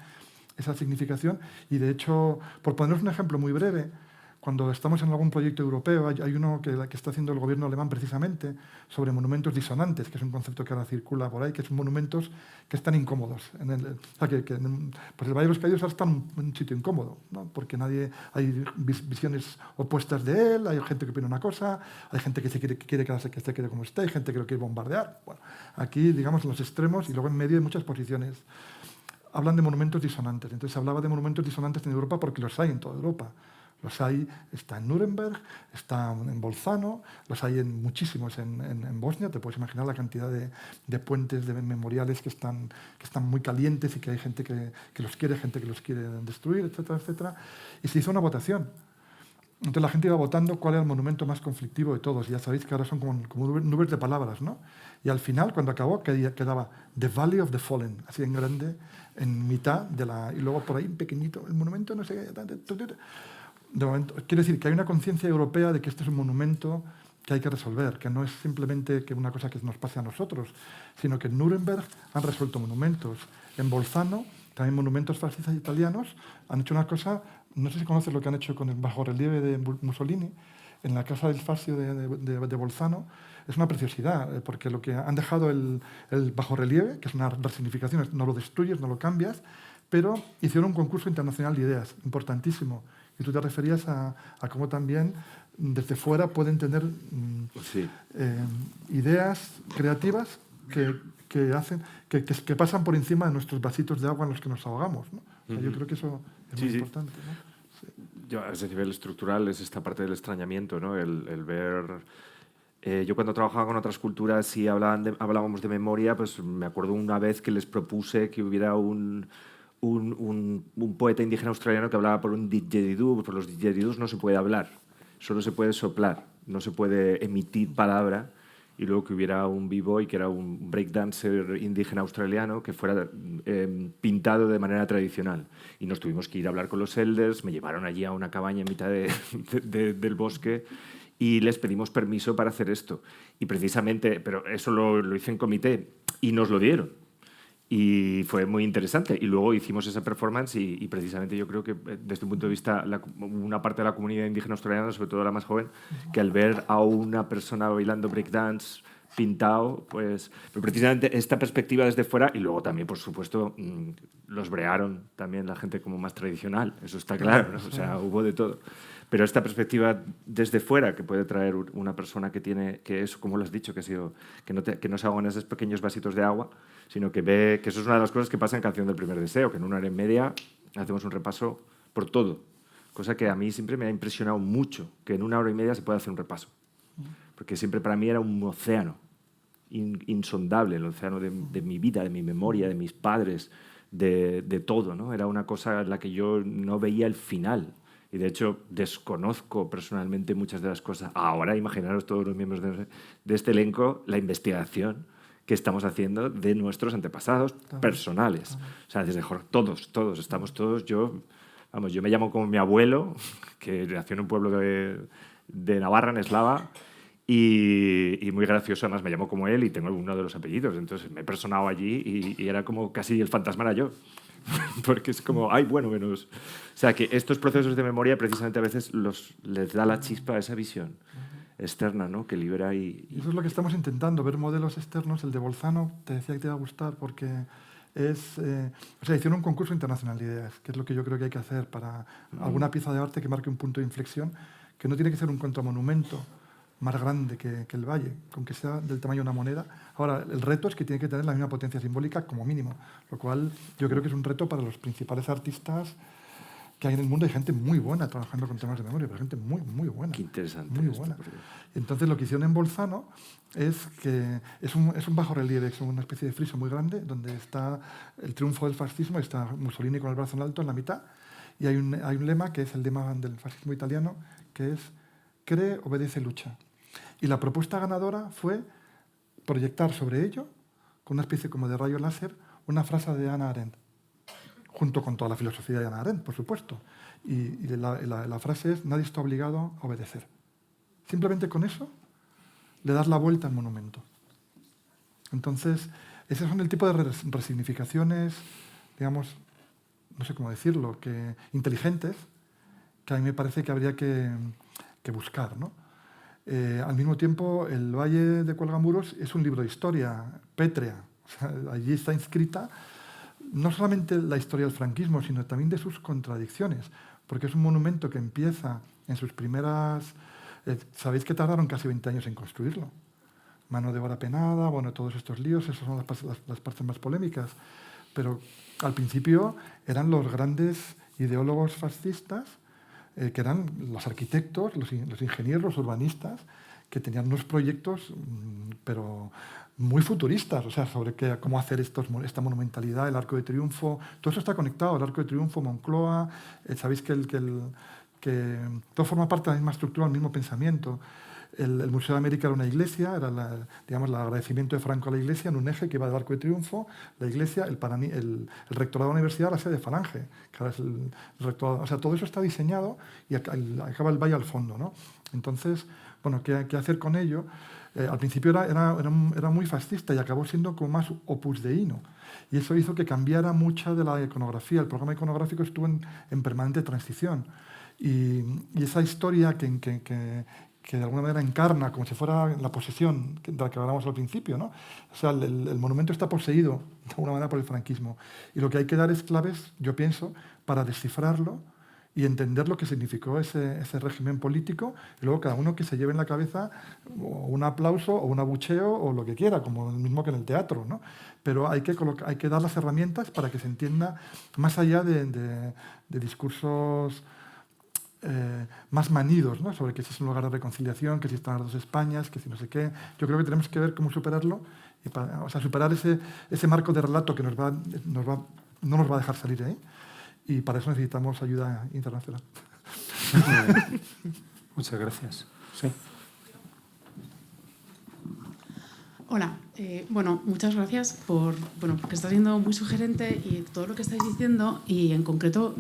esa significación. Y de hecho, por poneros un ejemplo muy breve, cuando estamos en algún proyecto europeo, hay uno que está haciendo el gobierno alemán precisamente sobre monumentos disonantes, que es un concepto que ahora circula por ahí, que son monumentos que están incómodos. Pues el Valle de los Caídos está en un sitio incómodo, ¿no? Porque hay visiones opuestas de él, hay gente que opina una cosa, hay gente que quiere que se quede como está, hay gente que lo quiere bombardear. Bueno, aquí, digamos, en los extremos y luego en medio hay muchas posiciones. Hablan de monumentos disonantes. Entonces se hablaba de monumentos disonantes en Europa porque los hay en toda Europa. Los hay, está en Nuremberg, está en Bolzano, los hay en muchísimos en Bosnia. Te puedes imaginar la cantidad de puentes, de memoriales que están muy calientes y que hay gente que los quiere, gente que los quiere destruir, etcétera, etcétera. Y se hizo una votación. Entonces la gente iba votando cuál era el monumento más conflictivo de todos. Y ya sabéis que ahora son como nubes de palabras, ¿no? Y al final, cuando acabó, quedaba The Valley of the Fallen, así en grande, en mitad de la... Y luego por ahí, pequeñito, el monumento, no sé qué... De momento, quiere decir que hay una conciencia europea de que este es un monumento que hay que resolver, que no es simplemente que una cosa que nos pase a nosotros, sino que en Nuremberg han resuelto monumentos. En Bolzano, también monumentos fascistas italianos, han hecho una cosa, no sé si conoces lo que han hecho con el bajorrelieve de Mussolini, en la Casa del Fascio de Bolzano. Es una preciosidad, porque lo que han dejado el bajorrelieve, que es una resignificación, no lo destruyes, no lo cambias, pero hicieron un concurso internacional de ideas, importantísimo. Y tú te referías a cómo también desde fuera pueden tener ideas creativas que pasan por encima de nuestros vasitos de agua en los que nos ahogamos, ¿no? O sea, yo creo que eso es muy importante, ¿no? Sí. Yo, a ese nivel estructural es esta parte del extrañamiento, ¿no? El ver... yo cuando trabajaba con otras culturas y hablábamos de memoria, pues me acuerdo una vez que les propuse que hubiera un poeta indígena australiano que hablaba por un didgeridoo. Por los didgeridoos no se puede hablar, solo se puede soplar, no se puede emitir palabra. Y luego que hubiera un b-boy, que era un breakdancer indígena australiano, que fuera pintado de manera tradicional. Y nos tuvimos que ir a hablar con los elders, me llevaron allí a una cabaña en mitad del bosque y les pedimos permiso para hacer esto. Y precisamente, pero eso lo hice en comité y nos lo dieron. Y fue muy interesante. Y luego hicimos esa performance y precisamente yo creo que desde un punto de vista, una parte de la comunidad indígena australiana, sobre todo la más joven, que al ver a una persona bailando breakdance pintado, pues precisamente esta perspectiva desde fuera, y luego también, por supuesto, los brearon también la gente como más tradicional, eso está claro, ¿no? O sea, hubo de todo. Pero esta perspectiva desde fuera que puede traer una persona que tiene, que es, como lo has dicho, que no se ahoga en esos pequeños vasitos de agua, sino que ve que eso es una de las cosas que pasa en Canción del Primer Deseo, que en una hora y media hacemos un repaso por todo, cosa que a mí siempre me ha impresionado mucho, que en una hora y media se puede hacer un repaso, porque siempre para mí era un océano insondable, el océano de mi vida, de mi memoria, de mis padres, de todo, ¿no? Era una cosa en la que yo no veía el final. Y de hecho desconozco personalmente muchas de las cosas. Ahora imaginaros todos los miembros de este elenco la investigación que estamos haciendo de nuestros antepasados personales. O sea, desde todos, estamos todos. Yo me llamo como mi abuelo, que nació en un pueblo de Navarra, en Eslava, y muy gracioso, además me llamo como él y tengo uno de los apellidos. Entonces me he personado allí y era como casi el fantasma era yo. Porque es como, ay, bueno, menos... O sea, que estos procesos de memoria precisamente a veces les da la chispa a esa visión externa, ¿no? Que libera y... Eso es lo que estamos intentando, ver modelos externos. El de Bolzano, te decía que te iba a gustar porque es... o sea, hicieron un concurso internacional de ideas, que es lo que yo creo que hay que hacer para alguna pieza de arte que marque un punto de inflexión, que no tiene que ser un contramonumento más grande que el valle, con que sea del tamaño de una moneda. Ahora, el reto es que tiene que tener la misma potencia simbólica como mínimo, lo cual yo creo que es un reto para los principales artistas que hay en el mundo. Hay gente muy buena trabajando con temas de memoria, pero gente muy, muy buena. Qué interesante. Muy buena. Entonces, lo que hicieron en Bolzano es que es un bajorrelieve, es una especie de friso muy grande, donde está el triunfo del fascismo, y está Mussolini con el brazo en alto en la mitad, y hay un lema que es el lema del fascismo italiano, que es cree, obedece, lucha. Y la propuesta ganadora fue proyectar sobre ello, con una especie como de rayo láser, una frase de Hannah Arendt, junto con toda la filosofía de Hannah Arendt, por supuesto. Y la frase es, nadie está obligado a obedecer. Simplemente con eso le das la vuelta al monumento. Entonces, esos son el tipo de resignificaciones, digamos, no sé cómo decirlo, inteligentes, que a mí me parece que habría que buscar, ¿no? Al mismo tiempo, el Valle de Cuelgamuros es un libro de historia pétrea. O sea, allí está inscrita no solamente la historia del franquismo, sino también de sus contradicciones, porque es un monumento que empieza en sus primeras... Sabéis que tardaron casi 20 años en construirlo. Mano de obra penada, bueno, todos estos líos, esas son las partes más polémicas. Pero al principio eran los grandes ideólogos fascistas que eran los arquitectos, los ingenieros, los urbanistas, que tenían unos proyectos, pero muy futuristas, o sea, sobre cómo hacer esta monumentalidad, el Arco de Triunfo. Todo eso está conectado, el Arco de Triunfo, Moncloa. Sabéis que todo forma parte de la misma estructura, del mismo pensamiento. El Museo de América era una iglesia, era digamos, el agradecimiento de Franco a la iglesia en un eje que iba del Arco de Triunfo, la iglesia, el rectorado de la universidad, la sede de Falange, que ahora es el rectorado. O sea, todo eso está diseñado y acaba el valle al fondo, ¿no? Entonces, bueno, ¿qué hacer con ello? Al principio era muy fascista y acabó siendo como más opus dei, ¿no? Y eso hizo que cambiara mucha de la iconografía. El programa iconográfico estuvo en permanente transición. Y esa historia que de alguna manera encarna como si fuera la posesión de la que hablábamos al principio, ¿no? O sea, el monumento está poseído de alguna manera por el franquismo. Y lo que hay que dar es claves, yo pienso, para descifrarlo y entender lo que significó ese régimen político, y luego cada uno que se lleve en la cabeza un aplauso o un abucheo o lo que quiera, como el mismo que en el teatro, ¿no? Pero hay que dar las herramientas para que se entienda más allá de discursos más manidos, ¿no? Sobre que si es un lugar de reconciliación, que si están las dos Españas, que si no sé qué. Yo creo que tenemos que ver cómo superarlo, o sea, superar ese marco de relato que no nos va a dejar salir de ahí. Y para eso necesitamos ayuda internacional. Muchas gracias. Sí. Hola, bueno, muchas gracias porque está siendo muy sugerente y todo lo que estáis diciendo, y en concreto,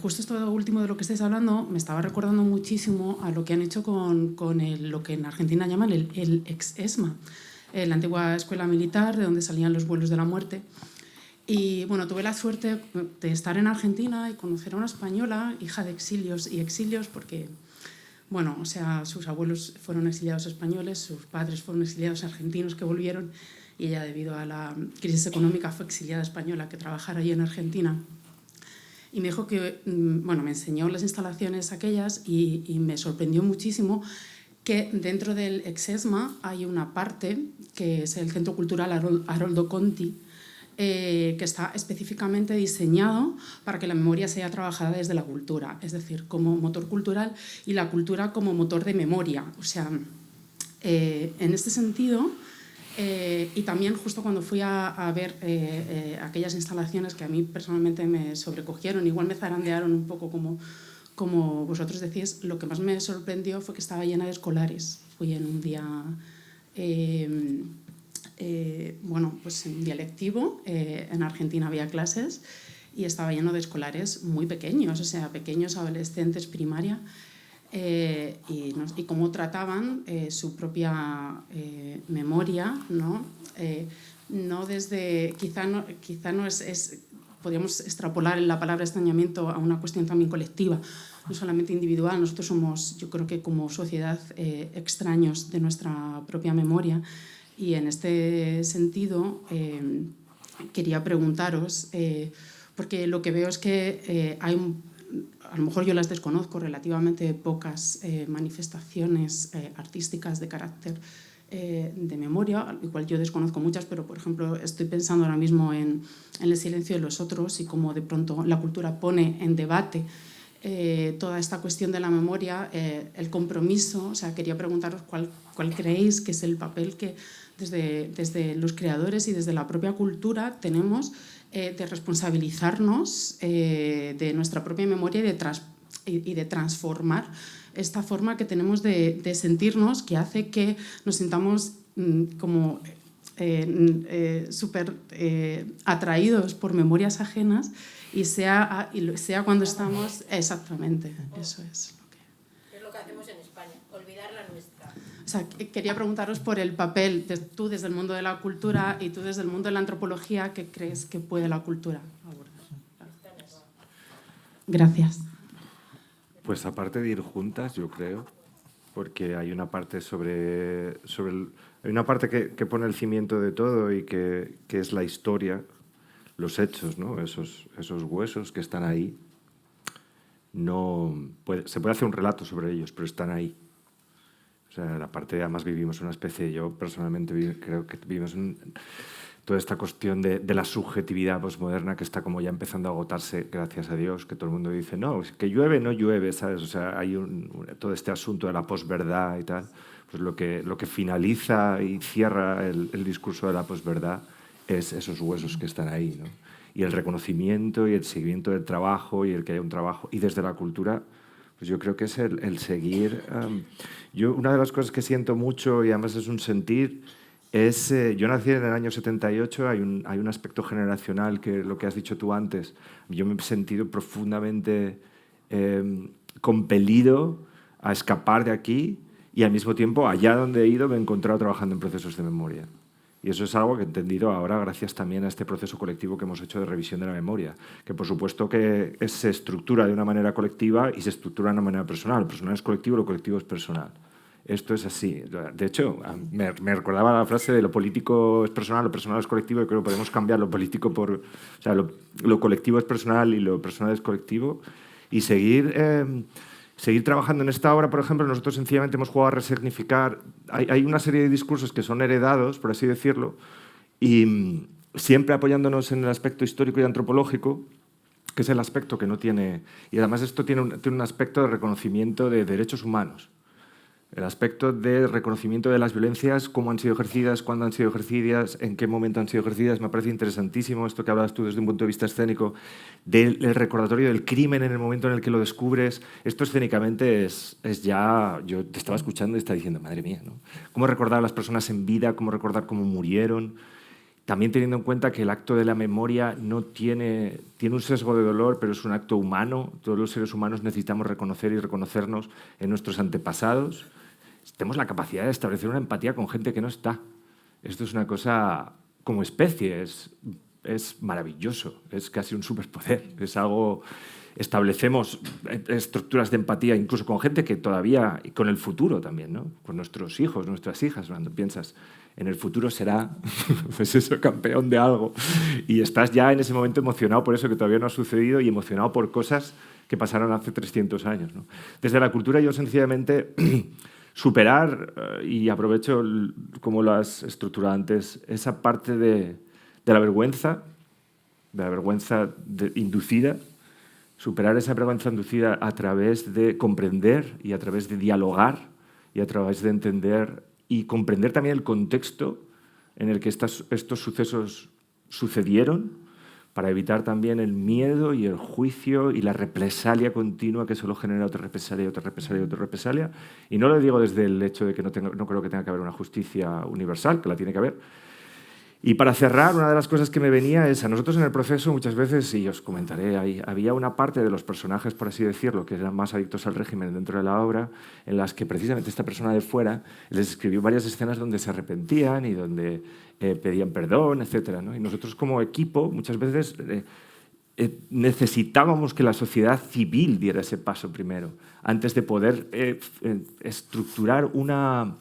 justo esto último de lo que estáis hablando me estaba recordando muchísimo a lo que han hecho con lo que en Argentina llaman el ex-ESMA, la antigua escuela militar de donde salían los vuelos de la muerte. Y bueno, tuve la suerte de estar en Argentina y conocer a una española, hija de exilios y exilios, porque, bueno, o sea, sus abuelos fueron exiliados españoles, sus padres fueron exiliados argentinos que volvieron, y ella, debido a la crisis económica, fue exiliada española que trabajara allí en Argentina. Y me dijo que, bueno, me enseñó las instalaciones aquellas y me sorprendió muchísimo que dentro del ex-ESMA hay una parte que es el Centro Cultural Haroldo Conti, que está específicamente diseñado para que la memoria sea trabajada desde la cultura, es decir, como motor cultural y la cultura como motor de memoria. O sea, en este sentido, y también justo cuando fui a ver aquellas instalaciones que a mí personalmente me sobrecogieron, igual me zarandearon un poco como vosotros decís, lo que más me sorprendió fue que estaba llena de escolares. Fui en un día... bueno, pues en día lectivo, en Argentina había clases y estaba lleno de escolares muy pequeños, o sea, pequeños adolescentes, primaria, y cómo trataban su propia memoria, ¿no? No desde, quizá no es, podríamos extrapolar la palabra extrañamiento a una cuestión también colectiva, no solamente individual. Nosotros somos, yo creo que como sociedad, extraños de nuestra propia memoria. Y en este sentido, quería preguntaros, porque lo que veo es que hay, a lo mejor yo las desconozco, relativamente pocas manifestaciones artísticas de carácter de memoria, igual yo desconozco muchas, pero por ejemplo estoy pensando ahora mismo en El silencio de los otros y cómo de pronto la cultura pone en debate toda esta cuestión de la memoria, el compromiso. O sea, quería preguntaros cuál creéis que es el papel que desde los creadores y desde la propia cultura tenemos de responsabilizarnos de nuestra propia memoria y de transformar esta forma que tenemos de sentirnos, que hace que nos sintamos como súper atraídos por memorias ajenas, y sea cuando estamos... Exactamente, eso es. Es lo que hacemos en España, olvidar la nuestra. O sea, quería preguntaros por el papel, tú desde el mundo de la cultura y tú desde el mundo de la antropología, ¿qué crees que puede la cultura abordar? Gracias. Pues aparte de ir juntas, yo creo, porque hay una parte hay una parte que pone el cimiento de todo y que es la historia, los hechos, ¿no? Esos huesos que están ahí. Se puede hacer un relato sobre ellos, pero están ahí. O sea, la parte, además vivimos una especie, yo personalmente creo que vivimos toda esta cuestión de la subjetividad posmoderna que está como ya empezando a agotarse, gracias a Dios, que todo el mundo dice, no, que llueve, no llueve, ¿sabes? O sea, hay todo este asunto de la posverdad y tal, pues lo que finaliza y cierra el discurso de la posverdad es esos huesos que están ahí, ¿no? Y el reconocimiento y el seguimiento del trabajo y el que haya un trabajo, y desde la cultura, pues yo creo que es el seguir. Una de las cosas que siento mucho, y además es un sentir, yo nací en el año 78, hay un aspecto generacional que lo que has dicho tú antes, yo me he sentido profundamente compelido a escapar de aquí y al mismo tiempo allá donde he ido me he encontrado trabajando en procesos de memoria. Y eso es algo que he entendido ahora gracias también a este proceso colectivo que hemos hecho de revisión de la memoria, que por supuesto que se estructura de una manera colectiva y se estructura de una manera personal. Lo personal es colectivo, lo colectivo es personal. Esto es así. De hecho, me recordaba la frase de lo político es personal, lo personal es colectivo, y creo que podemos cambiar lo político por... O sea, lo colectivo es personal y lo personal es colectivo. Y seguir trabajando en esta obra, por ejemplo, nosotros sencillamente hemos jugado a resignificar... Hay una serie de discursos que son heredados, por así decirlo, y siempre apoyándonos en el aspecto histórico y antropológico, que es el aspecto que no tiene... Y además esto tiene un aspecto de reconocimiento de derechos humanos. El aspecto de reconocimiento de las violencias, cómo han sido ejercidas, cuándo han sido ejercidas, en qué momento han sido ejercidas, me parece interesantísimo esto que hablabas tú desde un punto de vista escénico, del recordatorio del crimen en el momento en el que lo descubres. Esto escénicamente es ya... Yo te estaba escuchando y estaba diciendo, madre mía, ¿no? Cómo recordar a las personas en vida, cómo recordar cómo murieron. También teniendo en cuenta que el acto de la memoria no tiene un sesgo de dolor, pero es un acto humano. Todos los seres humanos necesitamos reconocer y reconocernos en nuestros antepasados. Tenemos la capacidad de establecer una empatía con gente que no está. Esto es una cosa, como especie, es maravilloso, es casi un superpoder. Es algo, establecemos estructuras de empatía incluso con gente que todavía, y con el futuro también, ¿no? Con nuestros hijos, nuestras hijas, cuando piensas, en el futuro será, pues eso, campeón de algo. Y estás ya en ese momento emocionado por eso que todavía no ha sucedido y emocionado por cosas que pasaron hace 300 años, ¿no? Desde la cultura yo sencillamente... superar, y aprovecho como lo has estructurado antes, esa parte de la vergüenza inducida, superar esa vergüenza inducida a través de comprender y a través de dialogar y a través de entender y comprender también el contexto en el que estos sucesos sucedieron, para evitar también el miedo y el juicio y la represalia continua que solo genera otra represalia, otra represalia, otra represalia. Y no lo digo desde el hecho de que no creo que tenga que haber una justicia universal, que la tiene que haber. Y para cerrar, una de las cosas que me venía es, a nosotros en el proceso muchas veces, y os comentaré, había una parte de los personajes, por así decirlo, que eran más adictos al régimen dentro de la obra, en las que precisamente esta persona de fuera les escribió varias escenas donde se arrepentían y donde pedían perdón, etc., ¿no? Y nosotros como equipo muchas veces necesitábamos que la sociedad civil diera ese paso primero, antes de poder estructurar una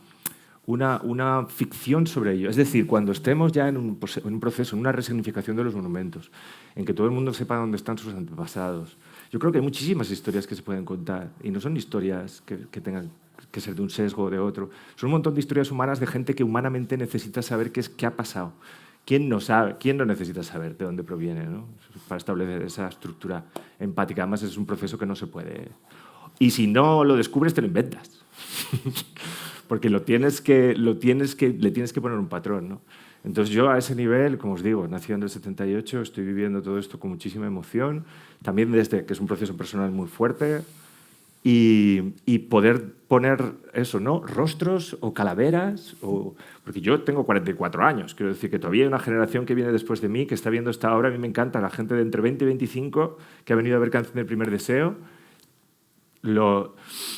ficción sobre ello. Es decir, cuando estemos ya en un proceso, en una resignificación de los monumentos, en que todo el mundo sepa dónde están sus antepasados, yo creo que hay muchísimas historias que se pueden contar, y no son historias que tengan que ser de un sesgo o de otro. Son un montón de historias humanas de gente que humanamente necesita saber qué ha pasado. ¿Quién no sabe? ¿Quién no necesita saber de dónde proviene, ¿no? Para establecer esa estructura empática? Además, es un proceso que no se puede... Y si no lo descubres, te lo inventas. Porque le tienes que poner un patrón, ¿no? Entonces yo a ese nivel, como os digo, nací en el 78, estoy viviendo todo esto con muchísima emoción, también desde que es un proceso personal muy fuerte, y poder poner eso, ¿no? Rostros o calaveras, porque yo tengo 44 años, quiero decir que todavía hay una generación que viene después de mí, que está viendo esta obra. A mí me encanta la gente de entre 20 y 25 que ha venido a ver Canción del Primer Deseo, lo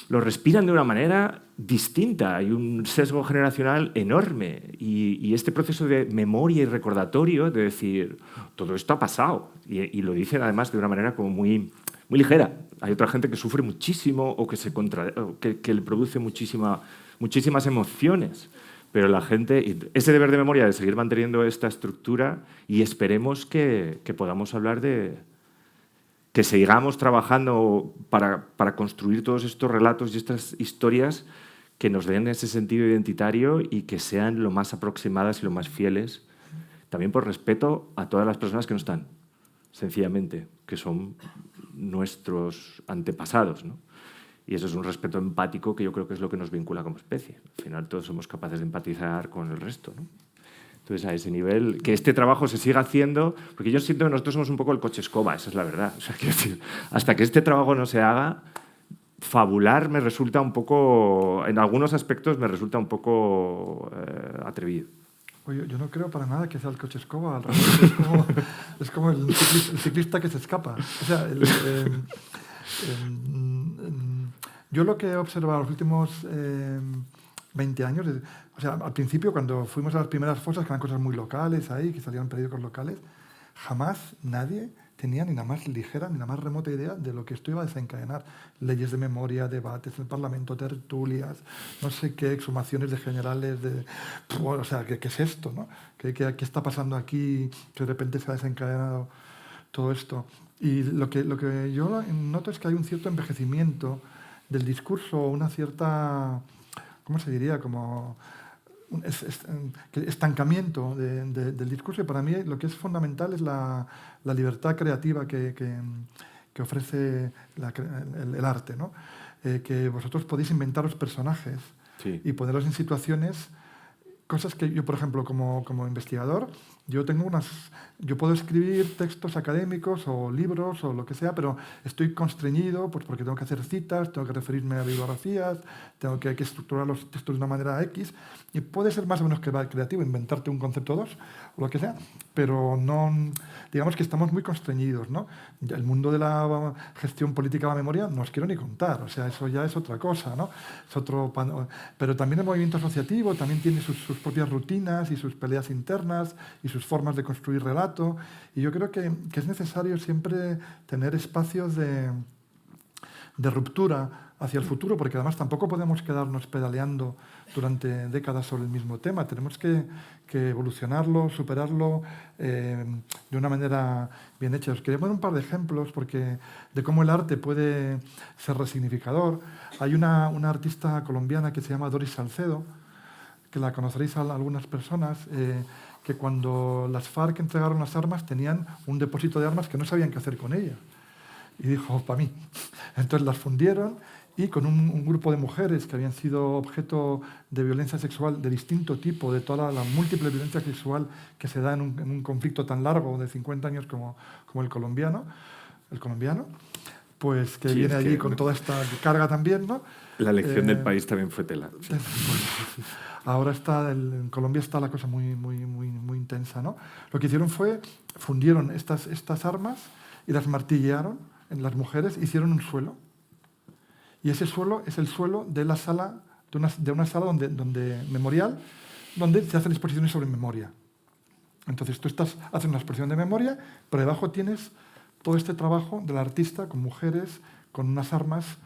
respiran de una manera distinta. Hay un sesgo generacional enorme y este proceso de memoria y recordatorio de decir, todo esto ha pasado, y lo dicen además de una manera como muy ligera. Hay otra gente que sufre muchísimo o que le produce muchísimas emociones, pero la gente, ese deber de memoria de seguir manteniendo esta estructura, y esperemos que podamos hablar de que sigamos trabajando para construir todos estos relatos y estas historias que nos den ese sentido identitario y que sean lo más aproximadas y lo más fieles también por respeto a todas las personas que no están, sencillamente, que son nuestros antepasados, ¿no? Y eso es un respeto empático que yo creo que es lo que nos vincula como especie. Al final todos somos capaces de empatizar con el resto, ¿no? Entonces, a ese nivel, que este trabajo se siga haciendo, porque yo siento que nosotros somos un poco el coche escoba, esa es la verdad. O sea, quiero decir, hasta que este trabajo no se haga, fabular me resulta un poco, en algunos aspectos me resulta un poco atrevido. Oye, yo no creo para nada que sea el coche escoba, al revés, es como el ciclista que se escapa. O sea, yo lo que he observado los últimos 20 años, o sea, al principio cuando fuimos a las primeras fosas, que eran cosas muy locales ahí, que salían periódicos locales, jamás nadie tenía ni la más ligera ni la más remota idea de lo que esto iba a desencadenar. Leyes de memoria, debates en el Parlamento, tertulias, no sé qué, exhumaciones de generales, o sea, ¿qué es esto, no? ¿Qué está pasando aquí? Que de repente se ha desencadenado todo esto. Y lo que yo noto es que hay un cierto envejecimiento del discurso, una cierta, ¿cómo se diría? Como estancamiento del discurso, y para mí lo que es fundamental es la libertad creativa que ofrece el arte, ¿no? Que vosotros podéis inventaros personajes y ponerlos en situaciones, cosas que yo, por ejemplo, como investigador, yo puedo escribir textos académicos o libros o lo que sea, pero estoy constreñido pues, porque tengo que hacer citas, tengo que referirme a bibliografías, tengo que estructurar los textos de una manera X, y puede ser más o menos creativo, inventarte un concepto 2 o lo que sea, pero no, digamos que estamos muy constreñidos, ¿no? El mundo de la gestión política de la memoria no os quiero ni contar, o sea, eso ya es otra cosa, ¿no? Es otro pero también el movimiento asociativo también tiene sus propias rutinas y sus peleas internas y sus formas de construir relato, y yo creo que es necesario siempre tener espacios de ruptura hacia el futuro, porque además tampoco podemos quedarnos pedaleando durante décadas sobre el mismo tema. Tenemos que evolucionarlo, superarlo de una manera bien hecha. Os quería poner un par de ejemplos de cómo el arte puede ser resignificador. Hay una artista colombiana que se llama Doris Salcedo, que la conoceréis a algunas personas, que cuando las FARC entregaron las armas tenían un depósito de armas que no sabían qué hacer con ellas. Y dijo, para mí. Entonces las fundieron y con un grupo de mujeres que habían sido objeto de violencia sexual de distinto tipo, de toda la múltiple violencia sexual que se da en un conflicto tan largo de 50 años como el colombiano, pues que viene allí con toda esta carga también, ¿no? La elección del país también fue tela. Pues, ahora en Colombia está la cosa muy, muy, muy, muy intensa, ¿no? Lo que hicieron fue, fundieron estas armas y las martillearon en las mujeres, hicieron un suelo. Y ese suelo es el suelo de la sala, de una sala memorial, donde se hacen exposiciones sobre memoria. Entonces tú haces una exposición de memoria, pero debajo tienes todo este trabajo del artista con mujeres, con unas armas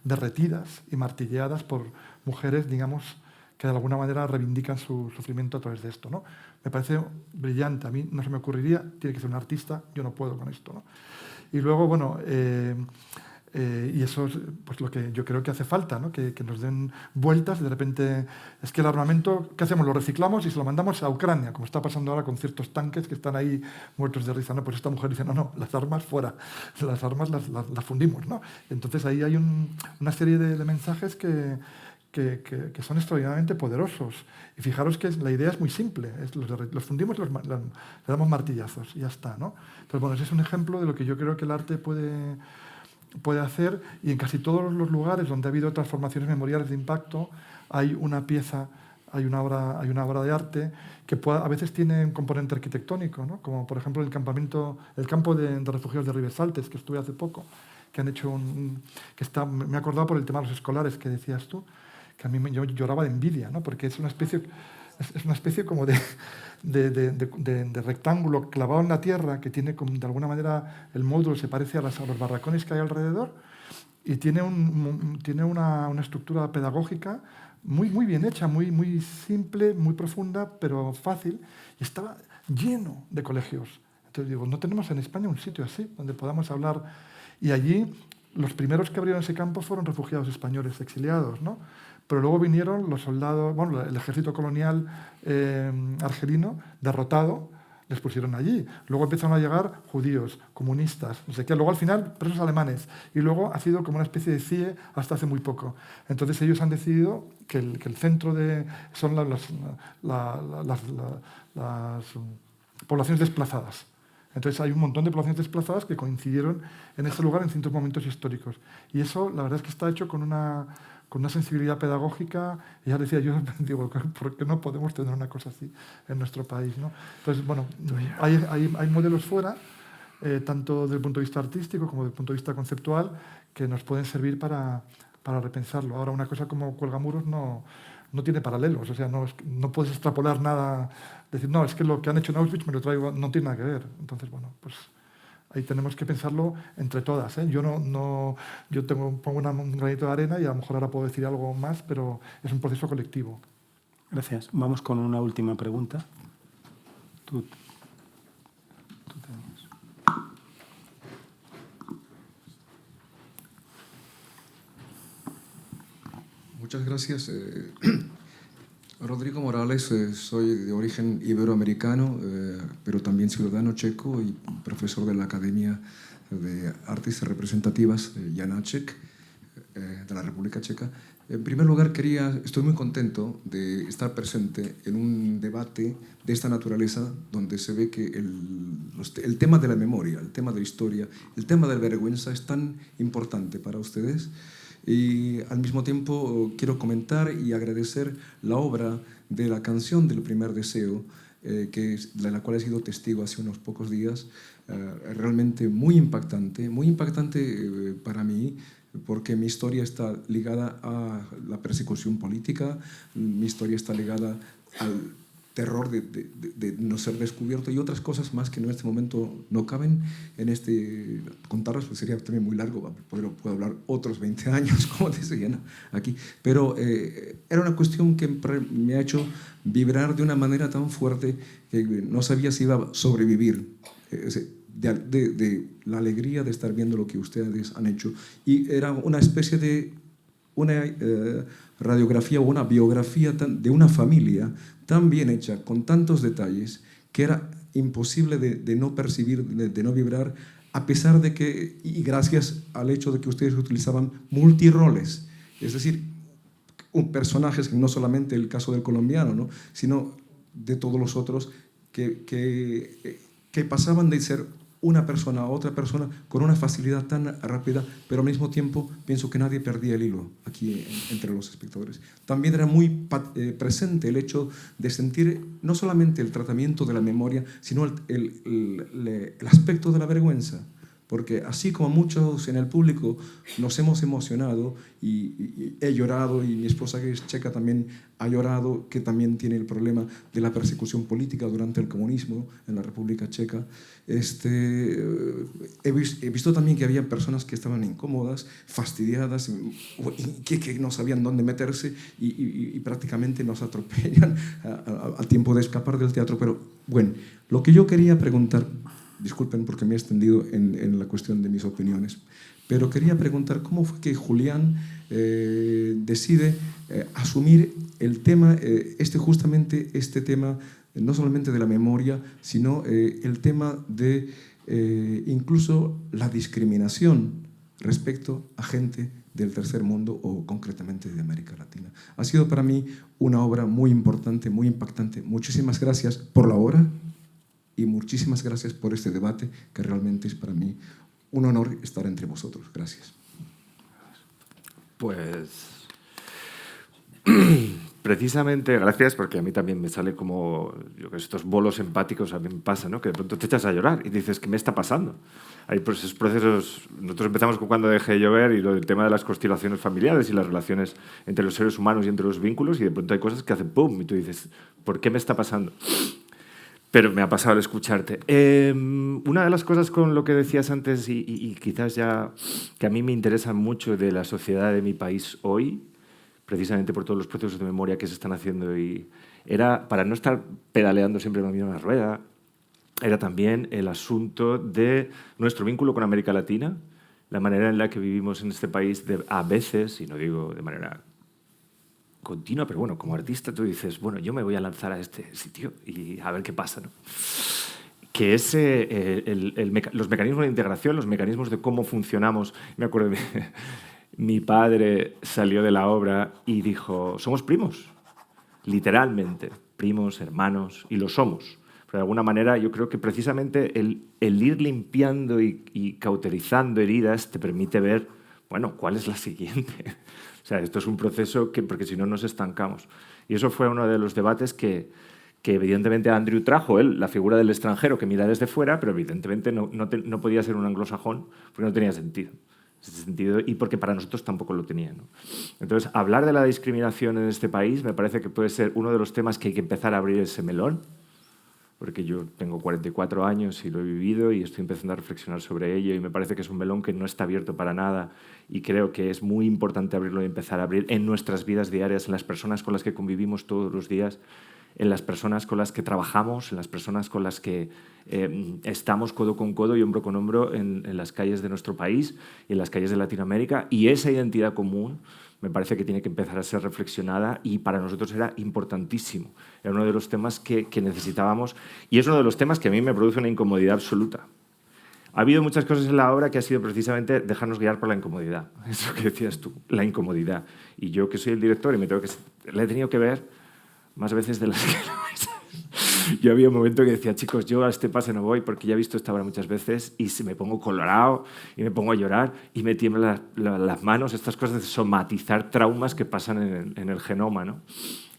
derretidas y martilleadas por mujeres, digamos, que de alguna manera reivindican su sufrimiento a través de esto, ¿no? Me parece brillante, a mí no se me ocurriría, tiene que ser un artista, yo no puedo con esto, ¿no? Y luego, bueno, y eso es pues, lo que yo creo que hace falta, ¿no? Que nos den vueltas, de repente, es que el armamento, ¿qué hacemos? Lo reciclamos y se lo mandamos a Ucrania, como está pasando ahora con ciertos tanques que están ahí muertos de risa, ¿no? Pues esta mujer dice, no, las armas fuera, las armas las fundimos, ¿no? Entonces ahí hay una serie de mensajes que son extraordinariamente poderosos. Y fijaros que la idea es muy simple, los fundimos y le damos martillazos y ya está, ¿no? Entonces, bueno, ese es un ejemplo de lo que yo creo que el arte puede hacer, y en casi todos los lugares donde ha habido transformaciones memoriales de impacto hay una pieza, hay una obra de arte que a veces tiene un componente arquitectónico, ¿no? Como por ejemplo el campo de refugiados de Ribesaltes, que estuve hace poco, que han hecho me he acordado por el tema de los escolares que decías tú, que a mí yo lloraba de envidia, ¿no? Porque es una especie como de rectángulo clavado en la tierra, que tiene de alguna manera el módulo se parece a los barracones que hay alrededor, y tiene una estructura pedagógica muy, muy bien hecha, muy, muy simple, muy profunda, pero fácil, y estaba lleno de colegios. Entonces digo, no tenemos en España un sitio así, donde podamos hablar. Y allí los primeros que abrieron ese campo fueron refugiados españoles exiliados, ¿no? Pero luego vinieron los soldados, bueno, el ejército colonial argelino derrotado, les pusieron allí. Luego empezaron a llegar judíos, comunistas, no sé qué. Luego al final presos alemanes. Y luego ha sido como una especie de CIE hasta hace muy poco. Entonces ellos han decidido que el centro son las poblaciones desplazadas. Entonces hay un montón de poblaciones desplazadas que coincidieron en ese lugar en distintos momentos históricos. Y eso la verdad es que está hecho con una sensibilidad pedagógica. Y ya decía, yo digo, ¿por qué no podemos tener una cosa así en nuestro país, ¿no? Entonces, bueno, hay modelos fuera, tanto desde el punto de vista artístico como desde el punto de vista conceptual, que nos pueden servir para repensarlo. Ahora, una cosa como Cuelgamuros no tiene paralelos, o sea, no puedes extrapolar nada, decir, no, es que lo que han hecho en Auschwitz me lo traigo, no tiene nada que ver. Entonces, bueno, pues ahí tenemos que pensarlo entre todas, ¿eh? Yo pongo un granito de arena y a lo mejor ahora puedo decir algo más, pero es un proceso colectivo. Gracias. Vamos con una última pregunta. Tú tenías. Muchas gracias. Rodrigo Morales, soy de origen iberoamericano, pero también ciudadano checo y profesor de la Academia de Artes Representativas Janáček, de la República Checa. En primer lugar, estoy muy contento de estar presente en un debate de esta naturaleza, donde se ve que el tema de la memoria, el tema de la historia, el tema de la vergüenza es tan importante para ustedes. Y al mismo tiempo quiero comentar y agradecer la obra de la canción del primer deseo, de la cual he sido testigo hace unos pocos días, realmente muy impactante para mí, porque mi historia está ligada a la persecución política, mi historia está ligada al terror de no ser descubierto y otras cosas más que en este momento no caben contarlas, pues sería también muy largo, puedo hablar otros 20 años, como decían aquí, pero era una cuestión que me ha hecho vibrar de una manera tan fuerte que no sabía si iba a sobrevivir, de la alegría de estar viendo lo que ustedes han hecho, y era una especie de una radiografía o una biografía de una familia tan bien hecha, con tantos detalles, que era imposible de no percibir, de no vibrar, a pesar de que, y gracias al hecho de que ustedes utilizaban multiroles, es decir, personajes, no solamente el caso del colombiano, ¿no?, sino de todos los otros, que pasaban de ser una persona a otra persona con una facilidad tan rápida, pero al mismo tiempo pienso que nadie perdía el hilo aquí entre los espectadores. También era muy presente el hecho de sentir no solamente el tratamiento de la memoria, sino el aspecto de la vergüenza, porque así como muchos en el público nos hemos emocionado y he llorado, y mi esposa, que es checa, también ha llorado, que también tiene el problema de la persecución política durante el comunismo en la República Checa. He visto también que había personas que estaban incómodas, fastidiadas, que no sabían dónde meterse y prácticamente nos atropellan al tiempo de escapar del teatro. Pero bueno, lo que yo quería preguntar, disculpen porque me he extendido en la cuestión de mis opiniones, pero quería preguntar cómo fue que Julián decide asumir el tema, justamente este tema, no solamente de la memoria, sino el tema de incluso la discriminación respecto a gente del tercer mundo o concretamente de América Latina. Ha sido para mí una obra muy importante, muy impactante. Muchísimas gracias por la obra y muchísimas gracias por este debate, que realmente es para mí un honor estar entre vosotros. Gracias. Pues precisamente gracias, porque a mí también me sale como estos bolos empáticos a mí me pasa, ¿no? Que de pronto te echas a llorar y dices, ¿qué me está pasando? Hay esos procesos, nosotros empezamos con Cuando dejé de llover y el tema de las constelaciones familiares y las relaciones entre los seres humanos y entre los vínculos, y de pronto hay cosas que hacen pum y tú dices, ¿por qué me está pasando? Pero me ha pasado al escucharte. Una de las cosas con lo que decías antes y quizás ya que a mí me interesan mucho de la sociedad de mi país hoy, precisamente por todos los procesos de memoria que se están haciendo, y era, para no estar pedaleando siempre en la misma rueda, era también el asunto de nuestro vínculo con América Latina, la manera en la que vivimos en este país a veces, y no digo de manera continua, pero bueno, como artista tú dices, bueno, yo me voy a lanzar a este sitio y a ver qué pasa, ¿no? Que es los mecanismos de integración, los mecanismos de cómo funcionamos. Me acuerdo, mi padre salió de la obra y dijo, somos primos, literalmente, primos, hermanos, y lo somos. Pero de alguna manera yo creo que precisamente el ir limpiando y cauterizando heridas te permite ver, bueno, ¿cuál es la siguiente? O sea, esto es un proceso porque si no nos estancamos. Y eso fue uno de los debates que evidentemente Andrew trajo, él, la figura del extranjero que mira desde fuera, pero evidentemente no podía ser un anglosajón porque no tenía sentido. Y porque para nosotros tampoco lo tenía, ¿no? Entonces, hablar de la discriminación en este país me parece que puede ser uno de los temas que hay que empezar a abrir ese melón, porque yo tengo 44 años y lo he vivido y estoy empezando a reflexionar sobre ello y me parece que es un melón que no está abierto para nada y creo que es muy importante abrirlo y empezar a abrir en nuestras vidas diarias, en las personas con las que convivimos todos los días, en las personas con las que trabajamos, en las personas con las que estamos codo con codo y hombro con hombro en las calles de nuestro país y en las calles de Latinoamérica. Y esa identidad común me parece que tiene que empezar a ser reflexionada y para nosotros era importantísimo. Era uno de los temas que necesitábamos y es uno de los temas que a mí me produce una incomodidad absoluta. Ha habido muchas cosas en la obra que ha sido precisamente dejarnos guiar por la incomodidad. Eso que decías tú, la incomodidad. Y yo que soy el director y la he tenido que ver más veces de las que no. Yo había un momento que decía, chicos, yo a este pase no voy porque ya he visto esta obra muchas veces y me pongo colorado y me pongo a llorar y me tiemblan las manos, estas cosas de somatizar traumas que pasan en el genoma, ¿no?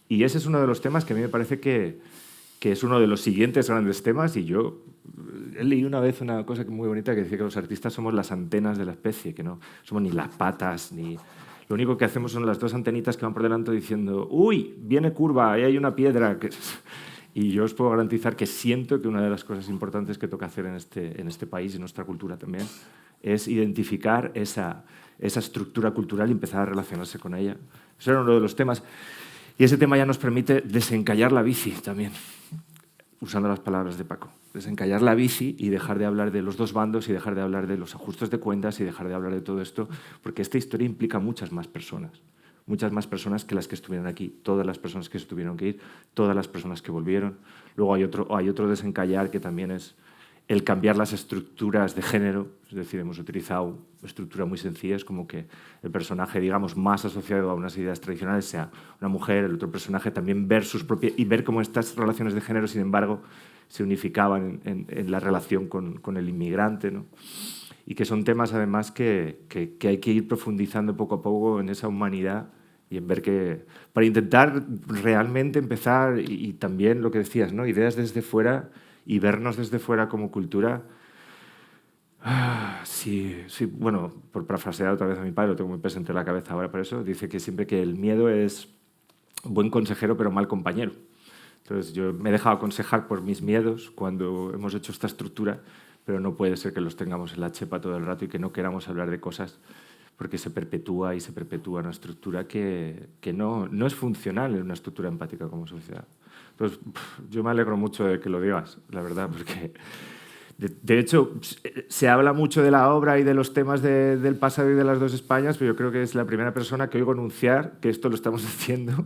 Y ese es uno de los temas que a mí me parece que es uno de los siguientes grandes temas y yo leí una vez una cosa muy bonita que decía que los artistas somos las antenas de la especie, que no somos ni las patas ni... Lo único que hacemos son las dos antenitas que van por delante diciendo «Uy, viene curva, ahí hay una piedra». Y yo os puedo garantizar que siento que una de las cosas importantes que toca hacer en este país y en nuestra cultura también es identificar esa estructura cultural y empezar a relacionarse con ella. Eso era uno de los temas. Y ese tema ya nos permite desencallar la bici también, usando las palabras de Paco. Desencallar la bici y dejar de hablar de los dos bandos y dejar de hablar de los ajustes de cuentas y dejar de hablar de todo esto, porque esta historia implica muchas más personas que las que estuvieron aquí, todas las personas que se tuvieron que ir, todas las personas que volvieron. Luego hay otro desencallar que también es el cambiar las estructuras de género, es decir, hemos utilizado estructuras muy sencillas como que el personaje, digamos, más asociado a unas ideas tradicionales sea una mujer, el otro personaje también ver sus propias y ver cómo estas relaciones de género, sin embargo, se unificaban en la relación con el inmigrante, ¿no? Y que son temas, además, que hay que ir profundizando poco a poco en esa humanidad y en ver que... Para intentar realmente empezar, y también lo que decías, ¿no? Ideas desde fuera y vernos desde fuera como cultura. Sí, bueno, por parafrasear otra vez a mi padre, lo tengo muy presente en la cabeza ahora por eso, dice que siempre que el miedo es buen consejero pero mal compañero. Entonces yo me he dejado aconsejar por mis miedos cuando hemos hecho esta estructura, pero no puede ser que los tengamos en la chepa todo el rato y que no queramos hablar de cosas porque se perpetúa una estructura que no es funcional en una estructura empática como sociedad. Entonces, yo me alegro mucho de que lo digas, la verdad, porque de hecho se habla mucho de la obra y de los temas del pasado y de las dos Españas, pero yo creo que es la primera persona que oigo anunciar que esto lo estamos haciendo,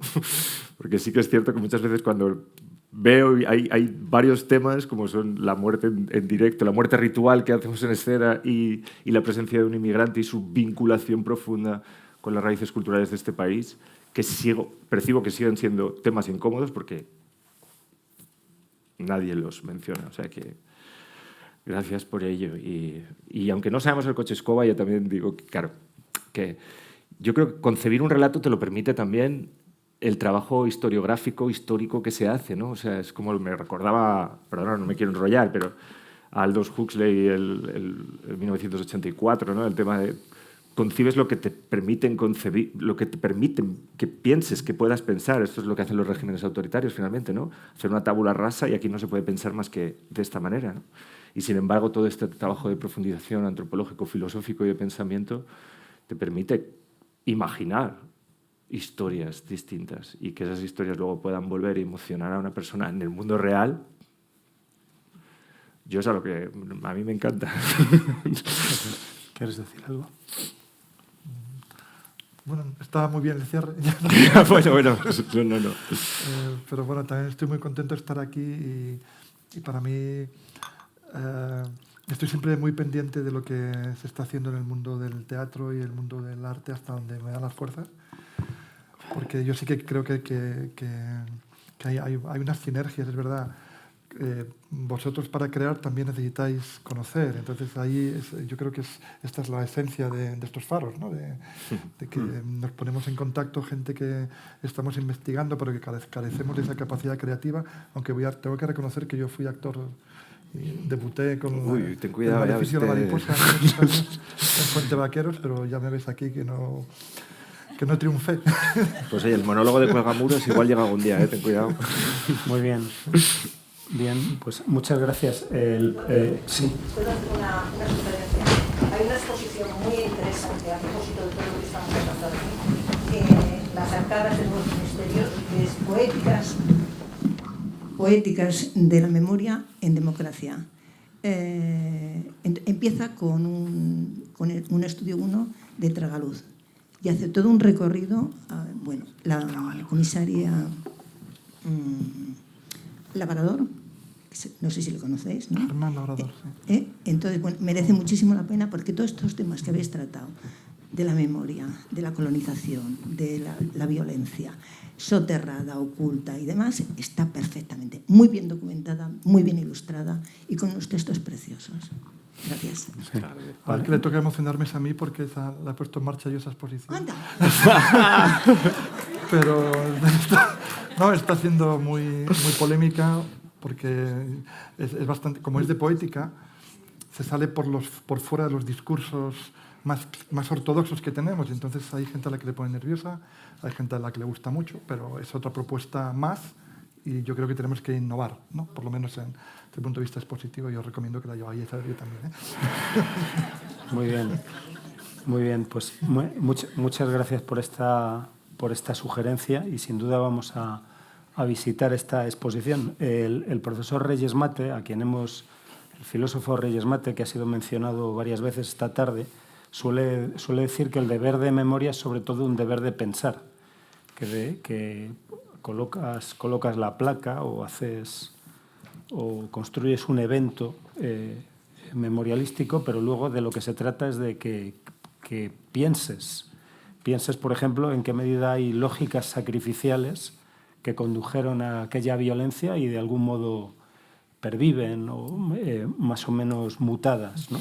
porque sí que es cierto que muchas veces cuando veo hay varios temas como son la muerte en directo, la muerte ritual que hacemos en escena y la presencia de un inmigrante y su vinculación profunda con las raíces culturales de este país, que percibo que siguen siendo temas incómodos porque nadie los menciona. O sea que gracias por ello. Y aunque no sabemos el coche escoba, yo también digo que, claro, que yo creo que concebir un relato te lo permite también el trabajo historiográfico, histórico que se hace, ¿no? O sea, es como me recordaba, perdón, no me quiero enrollar, pero a Aldous Huxley el 1984, ¿no? El tema de concibes lo que te permiten concebir, lo que te permiten que pienses, que puedas pensar. Esto es lo que hacen los regímenes autoritarios, finalmente, ¿no? Hacer una tabula rasa y aquí no se puede pensar más que de esta manera, ¿no? Y sin embargo, todo este trabajo de profundización antropológico, filosófico y de pensamiento te permite imaginar historias distintas y que esas historias luego puedan volver a emocionar a una persona en el mundo real. Yo es a lo que a mí me encanta. ¿Quieres decir algo? Bueno, estaba muy bien el cierre. Bueno, no. Pero bueno, también estoy muy contento de estar aquí y para mí estoy siempre muy pendiente de lo que se está haciendo en el mundo del teatro y el mundo del arte hasta donde me dan las fuerzas. Porque yo sí que creo que hay unas sinergias, es verdad. Vosotros para crear también necesitáis conocer, entonces ahí yo creo que esta es la esencia de estos faros, ¿no? de que nos ponemos en contacto gente que estamos investigando pero que carecemos de esa capacidad creativa, aunque tengo que reconocer que yo fui actor y debuté con ten cuidado, el Maleficio de la Mariposa en Fuente Vaqueros, pero ya me ves aquí que no triunfé. Pues oye, el monólogo de Cuelgamuros igual llega algún día, ten cuidado. Muy bien. Bien, pues muchas gracias. Sí. ¿Puedo hacer una sugerencia? Hay una exposición muy interesante a propósito de todo lo que estamos hablando aquí, en las arcadas de nuevos ministerios, que es Poéticas de la memoria en democracia. Empieza con un estudio 1 de Tragaluz y hace todo un recorrido. Bueno, la comisaria Labrador, no sé si lo conocéis, ¿no? Germán Labrador, sí. Entonces, bueno, merece muchísimo la pena porque todos estos temas que habéis tratado, de la memoria, de la colonización, de la violencia soterrada, oculta y demás, está perfectamente, muy bien documentada, muy bien ilustrada y con unos textos preciosos. Gracias. Sí. Al que le toca emocionarme es a mí porque la he puesto en marcha yo esa exposición. ¡Anda! Pero está siendo muy polémica porque es bastante, como es de poética, se sale por fuera de los discursos más ortodoxos que tenemos. Entonces hay gente a la que le pone nerviosa, hay gente a la que le gusta mucho, pero es otra propuesta más y yo creo que tenemos que innovar, ¿no? Por lo menos desde el punto de vista expositivo. Yo recomiendo que la lleváis a ver yo también, ¿eh? Muy bien. Muy bien, pues muchas gracias por esta sugerencia y sin duda vamos a visitar esta exposición. El profesor Reyes Mate, el filósofo Reyes Mate, que ha sido mencionado varias veces esta tarde, suele decir que el deber de memoria es sobre todo un deber de pensar, que colocas la placa o construyes un evento memorialístico, pero luego de lo que se trata es de que pienses, por ejemplo, en qué medida hay lógicas sacrificiales que condujeron a aquella violencia y de algún modo perviven o más o menos mutadas, ¿no?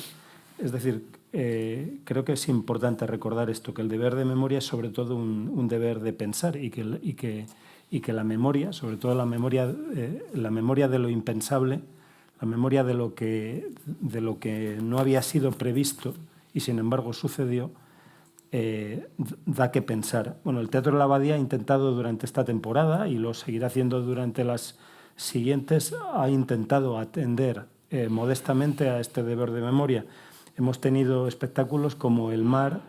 Es decir, creo que es importante recordar esto, que el deber de memoria es sobre todo un deber de pensar y que la memoria, sobre todo la memoria de lo impensable, la memoria de lo que no había sido previsto y sin embargo sucedió, da que pensar. Bueno, el Teatro de la Abadía ha intentado durante esta temporada y lo seguirá haciendo durante las siguientes, ha intentado atender modestamente a este deber de memoria. Hemos tenido espectáculos como El Mar,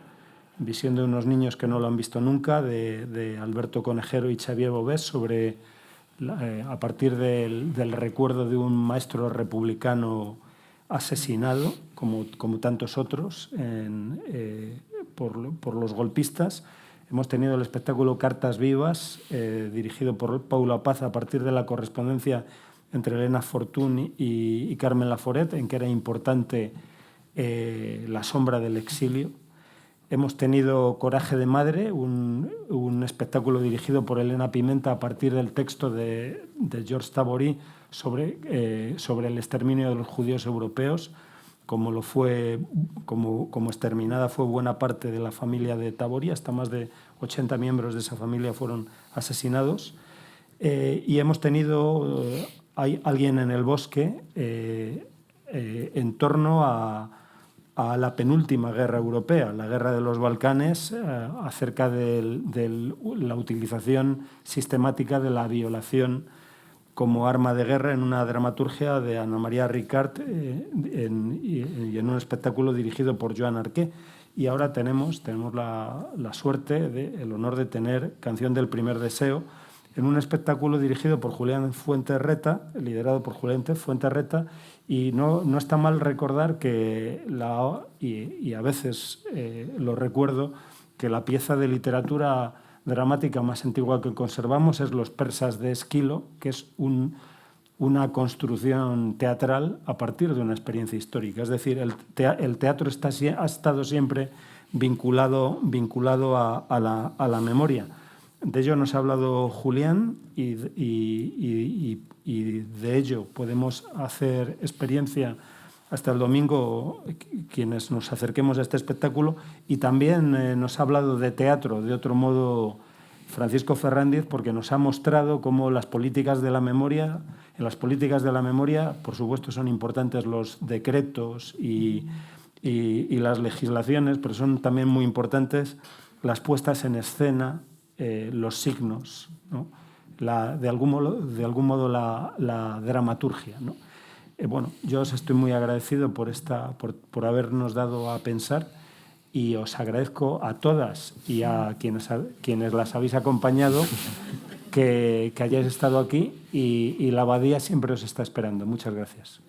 visión de unos niños que no lo han visto nunca, de Alberto Conejero y Xavier Bobés, a partir del recuerdo de un maestro republicano asesinado, como tantos otros, por los golpistas. Hemos tenido el espectáculo Cartas Vivas, dirigido por Paula Paz, a partir de la correspondencia entre Elena Fortuny y Carmen Laforet, en que era importante la sombra del exilio. Hemos tenido Coraje de Madre, un espectáculo dirigido por Elena Pimenta a partir del texto de George Tabori sobre el exterminio de los judíos europeos, como exterminada fue buena parte de la familia de Tabori, hasta más de 80 miembros de esa familia fueron asesinados. Y hemos tenido hay alguien en el bosque en torno a la penúltima guerra europea, la guerra de los Balcanes, acerca de la utilización sistemática de la violación como arma de guerra en una dramaturgia de Ana María Ricard y en un espectáculo dirigido por Joan Arqué. Y ahora tenemos la suerte, el honor de tener Canción del primer deseo en un espectáculo dirigido por Julián Fuenterreta, liderado por Julián Fuenterreta, y no está mal recordar que, y a veces lo recuerdo, que la pieza de literatura dramática más antigua que conservamos es Los persas de Esquilo, que es una construcción teatral a partir de una experiencia histórica. Es decir, el teatro ha estado siempre vinculado a la memoria. De ello nos ha hablado Julián y de ello podemos hacer experiencia hasta el domingo quienes nos acerquemos a este espectáculo, y también nos ha hablado de teatro de otro modo Francisco Ferrándiz, porque nos ha mostrado cómo en las políticas de la memoria, por supuesto, son importantes los decretos y las legislaciones, pero son también muy importantes las puestas en escena, los signos, ¿no? De algún modo la dramaturgia, ¿no? Bueno, yo os estoy muy agradecido por habernos dado a pensar, y os agradezco a todas y a quienes las habéis acompañado que hayáis estado aquí, y la Abadía siempre os está esperando. Muchas gracias.